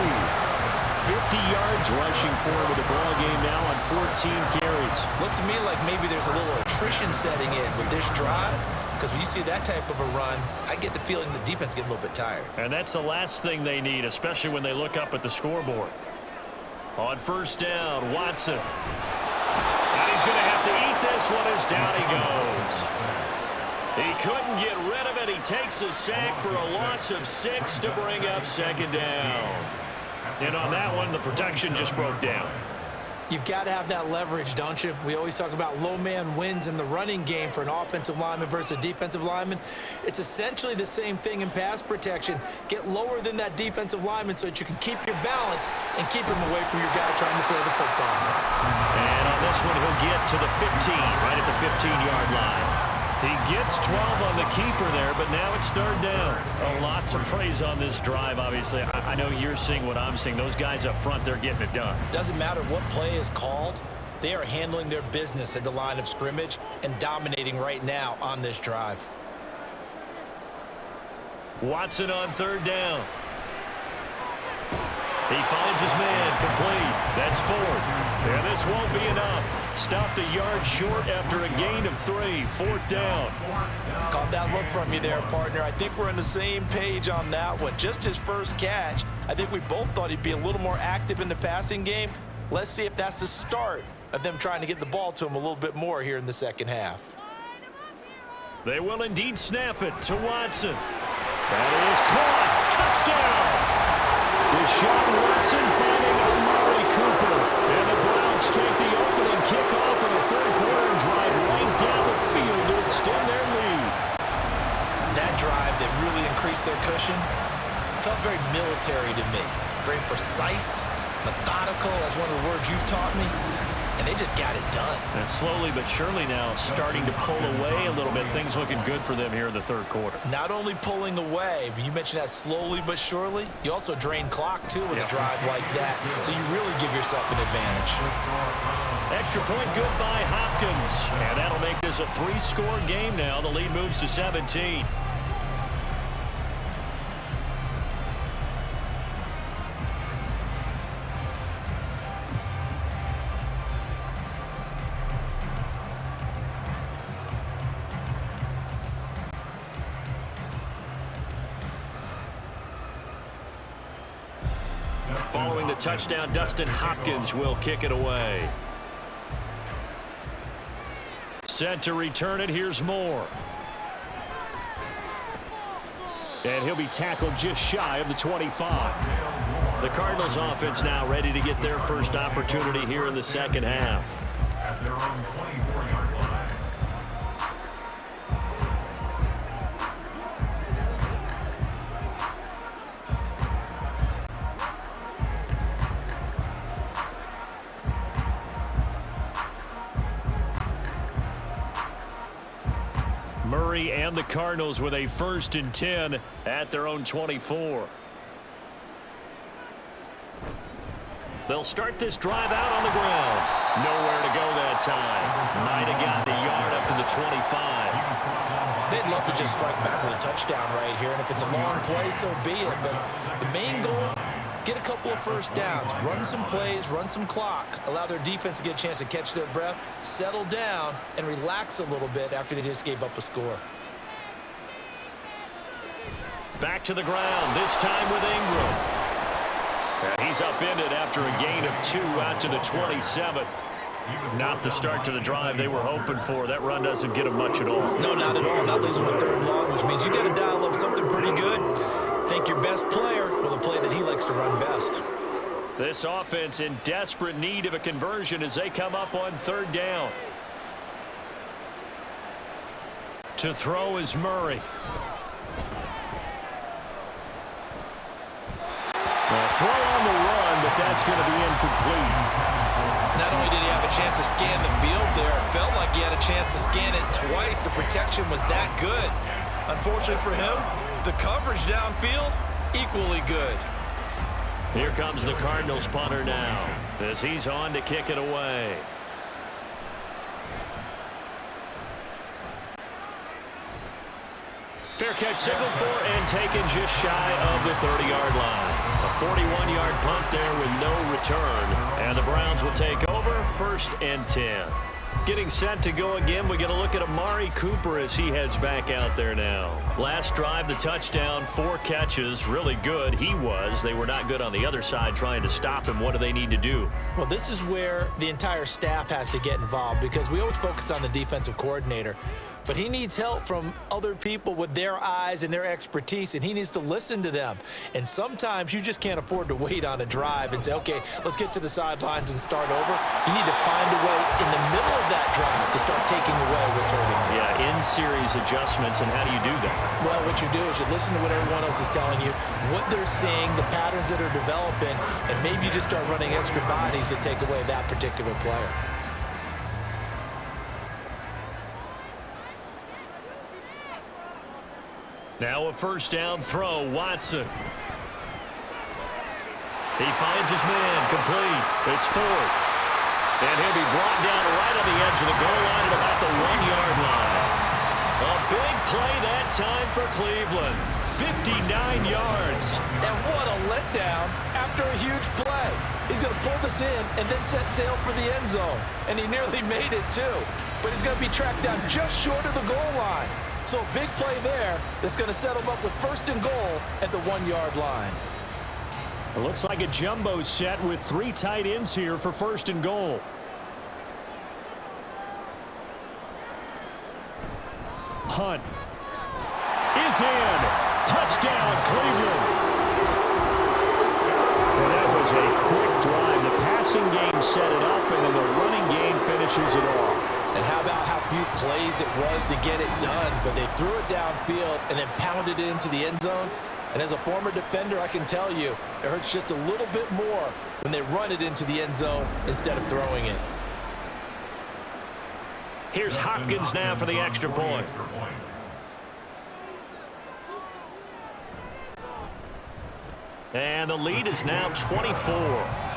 50 yards rushing for him with the ball game now on 14 carries. Looks to me like maybe there's a little attrition setting in with this drive, because when you see that type of a run, I get the feeling the defense getting a little bit tired. And that's the last thing they need, especially when they look up at the scoreboard. On first down, Watson. And he's going to have to eat this one as down he goes. He couldn't get rid of it. He takes a sack for a loss of 6 to bring up second down. And on that one, the protection just broke down. You've got to have that leverage, don't you? We always talk about low man wins in the running game for an offensive lineman versus a defensive lineman. It's essentially the same thing in pass protection. Get lower than that defensive lineman so that you can keep your balance and keep him away from your guy trying to throw the football. And on this one, he'll get to the 15, right at the 15-yard line. He gets 12 on the keeper there, but now it's third down. A lot to praise on this drive, obviously. I know you're seeing what I'm seeing. Those guys up front, they're getting it done. Doesn't matter what play is called. They are handling their business at the line of scrimmage and dominating right now on this drive. Watson on third down. He finds his man, complete. That's 4. And this won't be enough. Stopped a yard short after a gain of 3. 4th down. Caught that look from you there, partner. I think we're on the same page on that one. Just his first catch. I think we both thought he'd be a little more active in the passing game. Let's see if that's the start of them trying to get the ball to him a little bit more here in the second half. They will indeed snap it to Watson. That is caught. Touchdown. Deshaun Watson finding Amari Cooper. And the Browns take the opening kickoff in the third quarter and drive right down the field to extend their lead. That drive that really increased their cushion felt very military to me. Very precise, methodical, that's one of the words you've taught me. And they just got it done. And slowly but surely now starting to pull away a little bit. Things looking good for them here in the third quarter. Not only pulling away, but you mentioned that slowly but surely. You also drain clock, too, with a drive like that. So you really give yourself an advantage. Extra point good by Hopkins. And that'll make this a 3-score game now. The lead moves to 17. Following the touchdown, Dustin Hopkins will kick it away. Set to return it. Here's Moore. And he'll be tackled just shy of the 25. The Cardinals offense now ready to get their first opportunity here in the second half. At their own 24-yard line. Murray and the Cardinals with a 1st and 10 at their own 24. They'll start this drive out on the ground. Nowhere to go that time. Might have got the yard up to the 25. They'd love to just strike back with a touchdown right here, and if it's a long play, so be it. But the main goal, get a couple of first downs, run some plays, run some clock, allow their defense to get a chance to catch their breath, settle down, and relax a little bit after they just gave up a score. Back to the ground, this time with Ingram. And he's upended after a gain of 2 out to the 27. Not the start to the drive they were hoping for. That run doesn't get them much at all. No, not at all. That leaves them with 3rd and long, which means you got to dial up something pretty good. Think your best player with a play that he likes to run best. This offense in desperate need of a conversion as they come up on 3rd down. To throw is Murray. A throw on the run, but that's going to be incomplete. Not only did he have a chance to scan the field there, it felt like he had a chance to scan it twice. The protection was that good. Unfortunately for him, the coverage downfield, equally good. Here comes the Cardinals punter now as he's on to kick it away. Fair catch signaled for and taken just shy of the 30-yard line. A 41-yard punt there with no return. And the Browns will take over 1st and 10. Getting set to go again, we get a look at Amari Cooper as he heads back out there now. Last drive, the touchdown, 4 catches, really good. He was. They were not good on the other side trying to stop him. What do they need to do? Well, this is where the entire staff has to get involved because we always focus on the defensive coordinator. But he needs help from other people with their eyes and their expertise, and he needs to listen to them. And sometimes you just can't afford to wait on a drive and say, okay, let's get to the sidelines and start over. You need to find a way in the middle of that drive to start taking away what's hurting you. Yeah, in-series adjustments, and how do you do that? Well, what you do is you listen to what everyone else is telling you, what they're seeing, the patterns that are developing, and maybe you just start running extra bodies to take away that particular player. Now a first down throw, Watson. He finds his man, complete. It's Ford. And he'll be brought down right on the edge of the goal line at about the 1-yard line. A big play that time for Cleveland. 59 yards. And what a letdown after a huge play. He's going to pull this in and then set sail for the end zone. And he nearly made it too. But he's going to be tracked down just short of the goal line. So a big play there that's going to set him up with first and goal at the 1-yard line. It looks like a jumbo set with 3 tight ends here for first and goal. Hunt is in. Touchdown, Cleveland. And that was a quick drive. The passing game set it up, and then the running game finishes it off. And how about how few plays it was to get it done, but they threw it downfield and then pounded it into the end zone. And as a former defender, I can tell you, it hurts just a little bit more when they run it into the end zone instead of throwing it. Here's Hopkins now for the extra point. And the lead is now 24.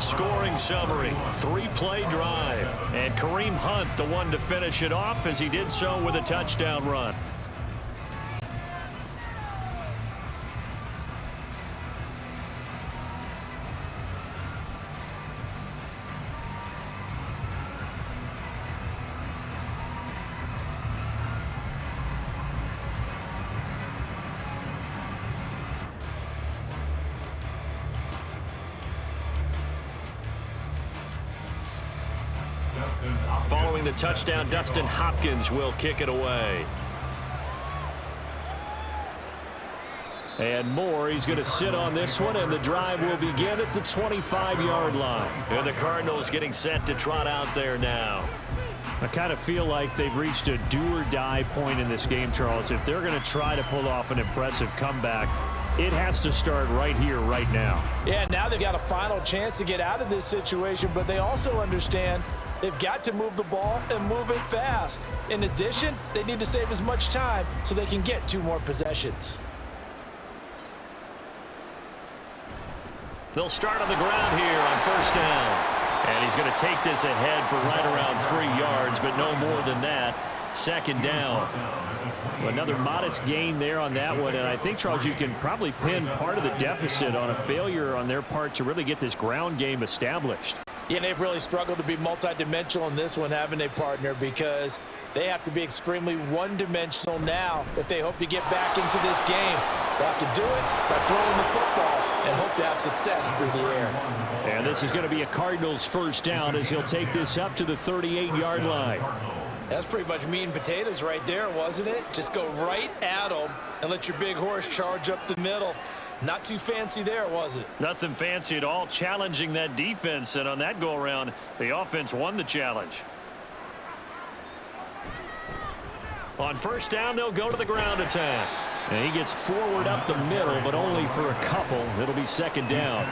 Scoring summary, 3-play drive. And Kareem Hunt, the one to finish it off, as he did so with a touchdown run. Following the touchdown, Dustin Hopkins will kick it away. And Moore, he's going to sit on this one, and the drive will begin at the 25-yard line. And the Cardinals getting set to trot out there now. I kind of feel like they've reached a do-or-die point in this game, Charles. If they're going to try to pull off an impressive comeback, it has to start right here, right now. Yeah, now they've got a final chance to get out of this situation, but they also understand they've got to move the ball and move it fast. In addition, they need to save as much time so they can get 2 more possessions. They'll start on the ground here on first down. And he's going to take this ahead for right around 3 yards, but no more than that. Second down. Another modest gain there on that one, and I think, Charles, you can probably pin part of the deficit on a failure on their part to really get this ground game established. Yeah, and they've really struggled to be multidimensional in this one, haven't they, partner, because they have to be extremely one-dimensional now if they hope to get back into this game. They'll have to do it by throwing the football and hope to have success through the air. And this is going to be a Cardinals first down as he'll take this up to the 38-yard line. That's pretty much meat and potatoes right there, wasn't it? Just go right at them and let your big horse charge up the middle. Not too fancy there, was it? Nothing fancy at all, challenging that defense, and on that go-around, the offense won the challenge. On first down, they'll go to the ground attack. And he gets forward up the middle, but only for a couple. It'll be second down.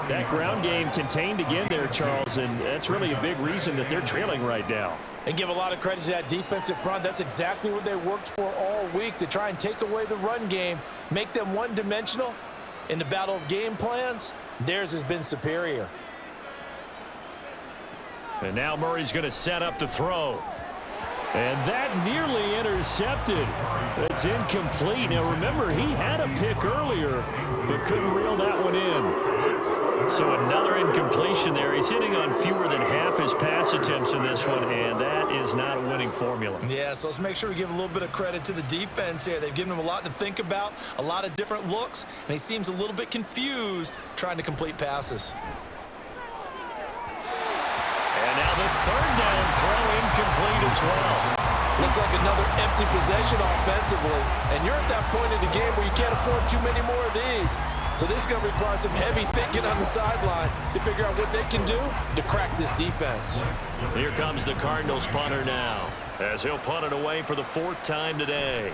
That ground game contained again there, Charles, and that's really a big reason that they're trailing right now. And give a lot of credit to that defensive front. That's exactly what they worked for all week, to try and take away the run game, make them one-dimensional. In the battle of game plans, theirs has been superior. And now Murray's going to set up to throw. And that nearly intercepted. It's incomplete. Now remember, he had a pick earlier, but couldn't reel that one in. So another incompletion there. He's hitting on fewer than half his pass attempts in this one, and that is not a winning formula. Yeah, so let's make sure we give a little bit of credit to the defense here. They've given him a lot to think about, a lot of different looks, and he seems a little bit confused trying to complete passes. third down throw incomplete as well. Looks like another empty possession offensively. And you're at that point in the game where you can't afford too many more of these. So this is going to require some heavy thinking on the sideline to figure out what they can do to crack this defense. Here comes the Cardinals punter now, as he'll punt it away for the 4th time today.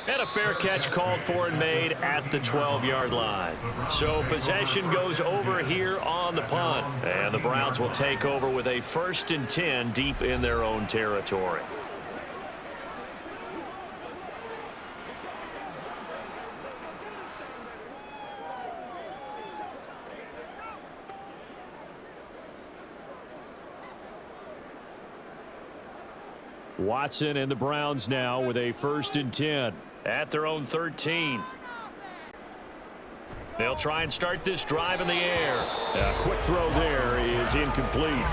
And a fair catch called for and made at the 12-yard line. So possession goes over here on the punt. And the Browns will take over with a 1st and 10 deep in their own territory. Watson and the Browns now with a 1st and 10 at their own 13. They'll try and start this drive in the air. A quick throw there is incomplete.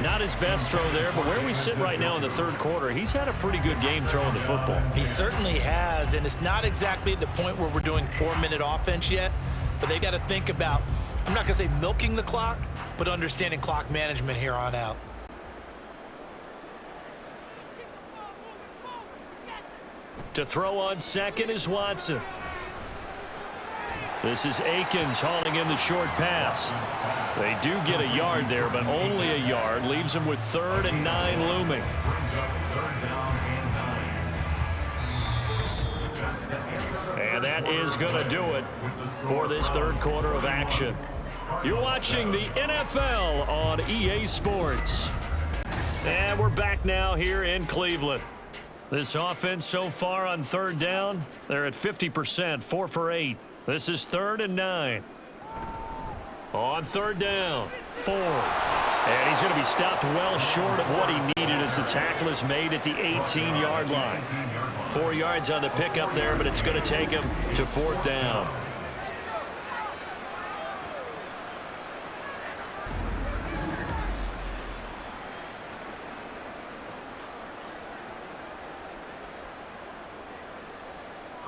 Not his best throw there, but where we sit right now in the 3rd quarter, he's had a pretty good game throwing the football. He certainly has, and it's not exactly at the point where we're doing 4-minute offense yet, but they got to think about, I'm not going to say milking the clock, but understanding clock management here on out. To throw on second is Watson. This is Akins hauling in the short pass. They do get a yard there, but only a yard. Leaves them with 3rd and 9 looming. And that is going to do it for this 3rd quarter of action. You're watching the NFL on EA Sports. And we're back now here in Cleveland. This offense so far on 3rd down, they're at 50%, 4 for 8. This is 3rd and 9. On 3rd down, 4. And he's going to be stopped well short of what he needed as the tackle is made at the 18-yard line. 4 yards on the pickup there, but it's going to take him to 4th down.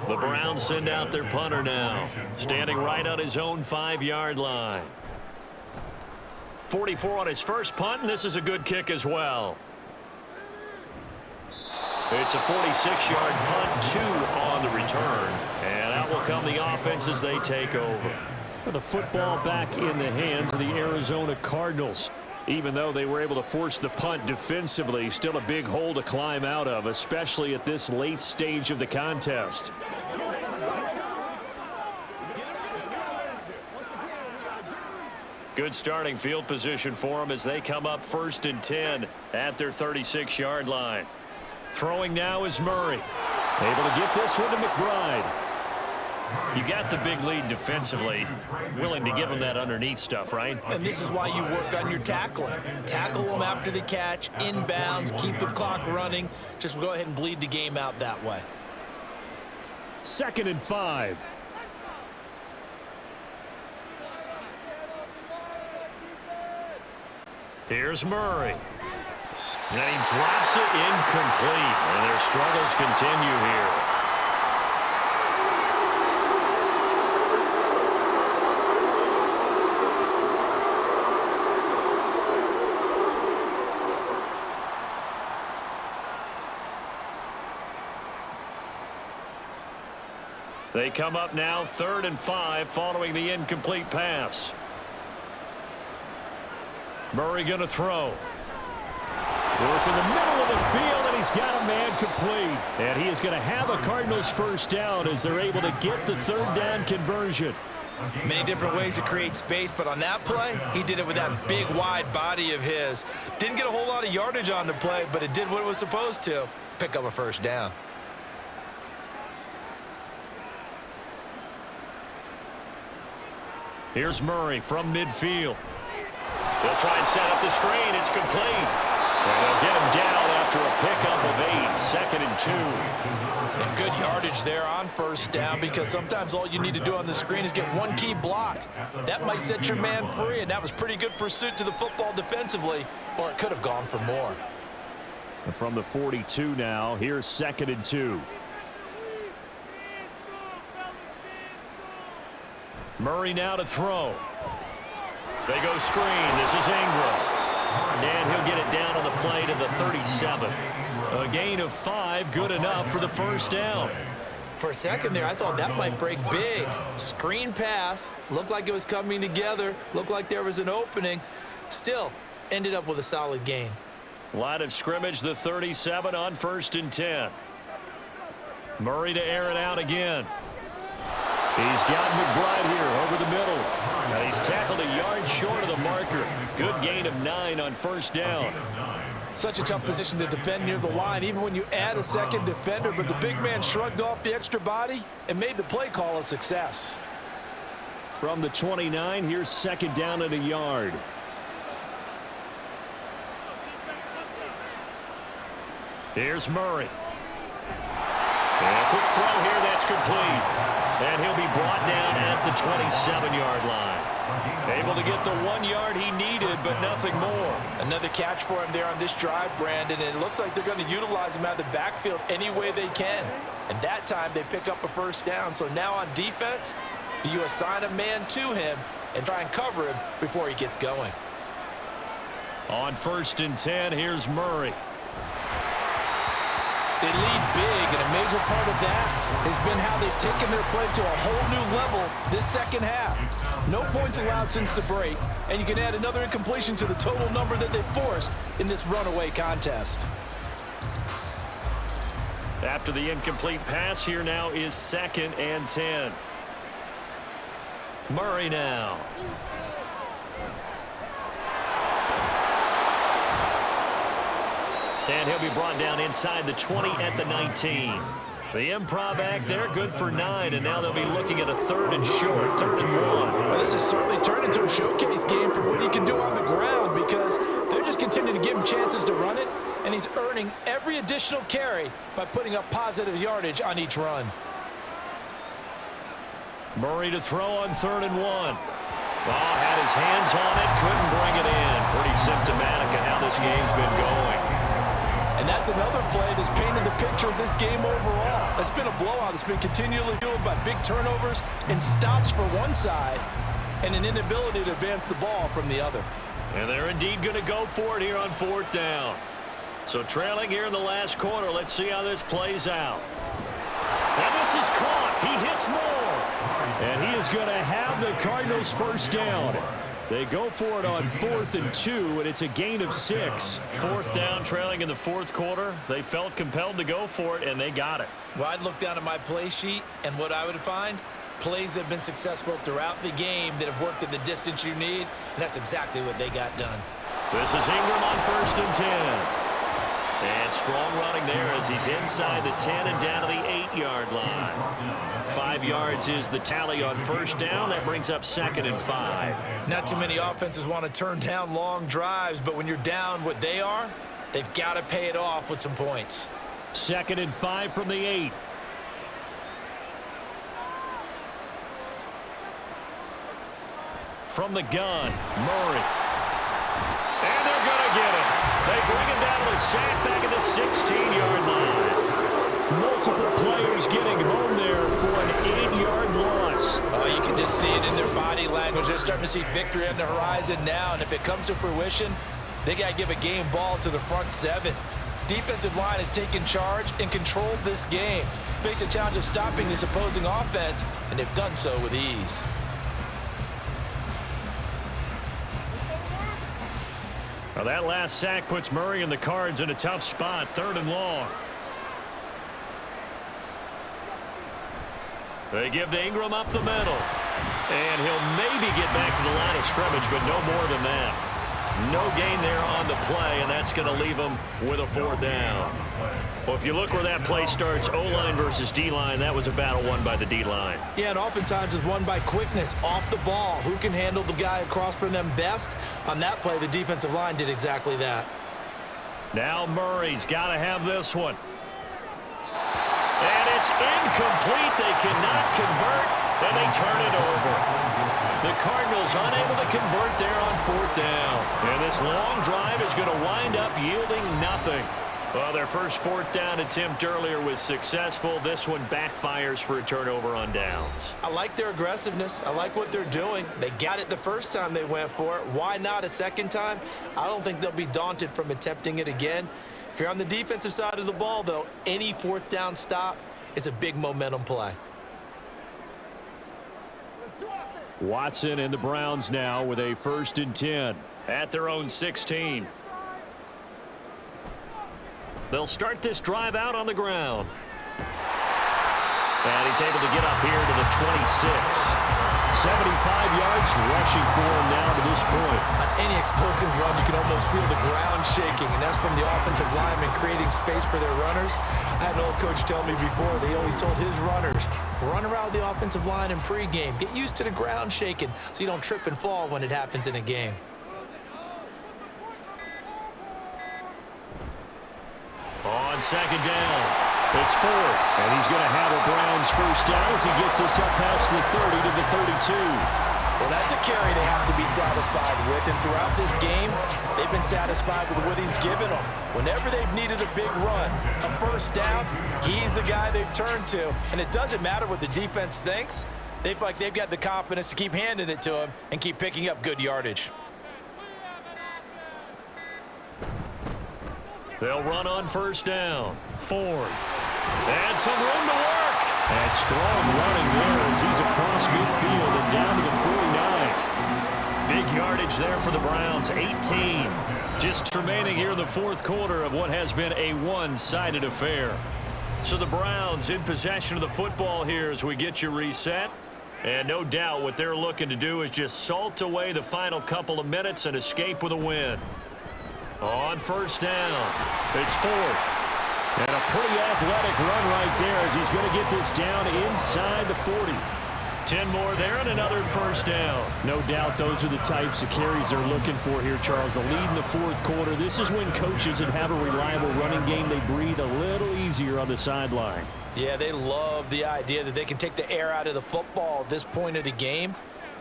The Browns send out their punter now, standing right on his own 5-yard line. 44 on his first punt, and this is a good kick as well. It's a 46-yard punt, 2 on the return, and out will come the offense as they take over. The football back in the hands of the Arizona Cardinals. Even though they were able to force the punt defensively, still a big hole to climb out of, especially at this late stage of the contest. Good starting field position for them as they come up 1st and 10 at their 36-yard line. Throwing now is Murray. Able to get this one to McBride. You got the big lead defensively. Willing to give them that underneath stuff, right? And this is why you work on your tackling. Tackle them after the catch, inbounds, keep the clock running. Just go ahead and bleed the game out that way. 2nd and 5. Here's Murray. And he drops it incomplete. And their struggles continue here. They come up now 3rd and 5 following the incomplete pass. Murray going to throw. Work in the middle of the field, and he's got a man complete. And he is going to have a Cardinals 1st down as they're able to get the 3rd down conversion. Many different ways to create space, but on that play, he did it with that big, wide body of his. Didn't get a whole lot of yardage on the play, but it did what it was supposed to. Pick up a 1st down. Here's Murray from midfield. They'll try and set up the screen. It's complete. And they'll get him down after a pickup of 8. 2nd and 2. And good yardage there on 1st down, because sometimes all you need to do on the screen is get one key block. That might set your man free, and that was pretty good pursuit to the football defensively, or it could have gone for more. From the 42 now, here's 2nd and 2. Murray now to throw. They go screen. This is Ingram. And he'll get it down on the play to the 37. A gain of 5, good enough for the first down. For a second there, I thought that might break big. Screen pass. Looked like it was coming together. Looked like there was an opening. Still, ended up with a solid gain. Line of scrimmage, the 37 on 1st and 10. Murray to air it out again. He's got McBride here over the middle. And he's tackled a yard short of the marker. Good gain of 9 on 1st down. Such a tough position to defend near the line, even when you add a second defender, but the big man shrugged off the extra body and made the play call a success. From the 29, here's 2nd down and a yard. Here's Murray. And a quick throw here, that's complete. And he'll be brought down at the 27-yard line. Able to get the 1 yard he needed, but nothing more. Another catch for him there on this drive, Brandon, and it looks like they're going to utilize him out of the backfield any way they can. And that time they pick up a first down. So now on defense, do you assign a man to him and try and cover him before he gets going? On 1st and 10, here's Murray. They lead big, and a major part of that has been how they've taken their play to a whole new level this second half. No points allowed since the break, and you can add another incompletion to the total number that they forced in this runaway contest. After the incomplete pass, here now is 2nd and 10. Murray now. And he'll be brought down inside the 20 at the 19. The improv act there, good for 9, and now they'll be looking at a 3rd and short, 3rd and 1. Well, this has certainly turned into a showcase game for what he can do on the ground, because they're just continuing to give him chances to run it, and he's earning every additional carry by putting up positive yardage on each run. Murray to throw on 3rd and 1. Oh, had his hands on it, couldn't bring it in. Pretty symptomatic of how this game's been going. And that's another play that's painted the picture of this game overall. It's been a blowout. It's been continually fueled by big turnovers and stops for one side and an inability to advance the ball from the other. And they're indeed going to go for it here on 4th down. So trailing here in the last quarter, let's see how this plays out. And this is caught. He hits more. And he is going to have the Cardinals' first down. They go for it on 4th and 2, and it's a gain of 6. 4th down, trailing in the 4th quarter. They felt compelled to go for it, and they got it. Well, I'd look down at my play sheet, and what I would find, plays have been successful throughout the game that have worked at the distance you need, and that's exactly what they got done. This is Ingram on 1st and 10. And strong running there as he's inside the 10 and down to the 8-yard line. 5 yards is the tally on 1st down. That brings up 2nd and 5. Not too many offenses want to turn down long drives, but when you're down what they are, they've got to pay it off with some points. 2nd and 5 from the 8. From the gun, Murray. And they're going to get it. They bring him down to the sack back at the 16-yard line. Multiple players getting home there for an 8-yard loss. Oh, you can just see it in their body language. They're starting to see victory on the horizon now, and if it comes to fruition, they got to give a game ball to the front 7. Defensive line has taken charge and controlled this game. Face a challenge of stopping this opposing offense, and they've done so with ease. Well, that last sack puts Murray and the Cards in a tough spot, 3rd and long. They give to Ingram up the middle. And he'll maybe get back to the line of scrimmage, but no more than that. No gain there on the play, and that's going to leave him with a 4th down. Well, if you look where that play starts, O-line versus D-line, that was a battle won by the D-line. Yeah, and oftentimes it's won by quickness off the ball. Who can handle the guy across from them best? On that play, the defensive line did exactly that. Now Murray's got to have this one. And it's incomplete. They cannot convert, and they turn it over. The Cardinals unable to convert there on 4th down. And this long drive is going to wind up yielding nothing. Well, their first fourth down attempt earlier was successful. This one backfires for a turnover on downs. I like their aggressiveness. I like what they're doing. They got it the first time they went for it. Why not a second time? I don't think they'll be daunted from attempting it again. If you're on the defensive side of the ball, though, any fourth down stop is a big momentum play. Watson and the Browns now with a 1st and 10 at their own 16. They'll start this drive out on the ground. And he's able to get up here to the 26. 75 yards rushing for him now to this point. On any explosive run, you can almost feel the ground shaking, and that's from the offensive linemen creating space for their runners. I had an old coach tell me before, they always told his runners, run around the offensive line in pregame. Get used to the ground shaking so you don't trip and fall when it happens in a game. On 2nd down, it's 4, and he's going to have a Browns 1st down as he gets us up past the 30 to the 32. Well, that's a carry they have to be satisfied with, and throughout this game, they've been satisfied with what he's given them. Whenever they've needed a big run, a 1st down, he's the guy they've turned to, and it doesn't matter what the defense thinks. They feel like they've got the confidence to keep handing it to him and keep picking up good yardage. They'll run on 1st down. Ford. And some room to work. And strong running there as he's across midfield and down to the 49. Big yardage there for the Browns, 18. Just remaining here in the 4th quarter of what has been a one-sided affair. So the Browns in possession of the football here as we get you reset. And no doubt what they're looking to do is just salt away the final couple of minutes and escape with a win. On 1st down, it's Ford. And a pretty athletic run right there as he's going to get this down inside the 40. 10 more there and another 1st down. No doubt those are the types of carries they're looking for here, Charles. The lead in the 4th quarter. This is when coaches that have a reliable running game, they breathe a little easier on the sideline. Yeah, they love the idea that they can take the air out of the football at this point of the game.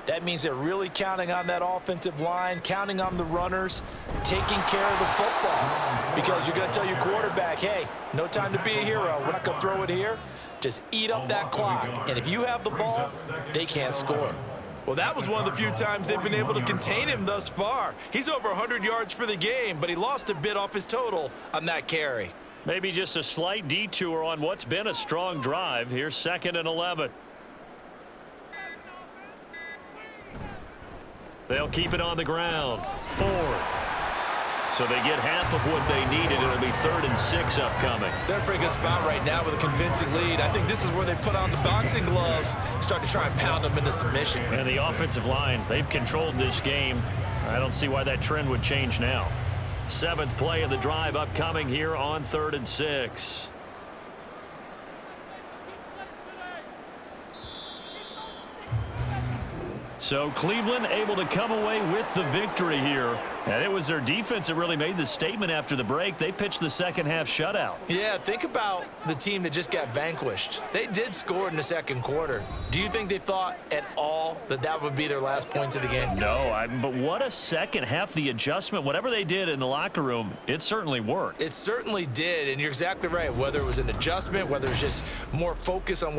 That means they're really counting on that offensive line, counting on the runners, taking care of the football. Because you're going to tell your quarterback, hey, no time to be a hero. We're not going to throw it here. Just eat up that clock. And if you have the ball, they can't score. Well, that was one of the few times they've been able to contain him thus far. He's over 100 yards for the game, but he lost a bit off his total on that carry. Maybe just a slight detour on what's been a strong drive. Here's 2nd and 11. They'll keep it on the ground. Ford. So they get half of what they needed. It'll be 3rd and 6 upcoming. They're in a pretty good spot right now with a convincing lead. I think this is where they put on the boxing gloves, start to try and pound them into submission. And the offensive line, they've controlled this game. I don't see why that trend would change now. 7th play of the drive upcoming here on 3rd and 6. So Cleveland able to come away with the victory here. And it was their defense that really made the statement after the break. They pitched the 2nd half shutout. Yeah, think about the team that just got vanquished. They did score in the 2nd quarter. Do you think they thought at all that that would be their last points of the game? No, but what a 2nd half. The adjustment, whatever they did in the locker room, it certainly worked. It certainly did, and you're exactly right. Whether it was an adjustment, whether it was just more focus on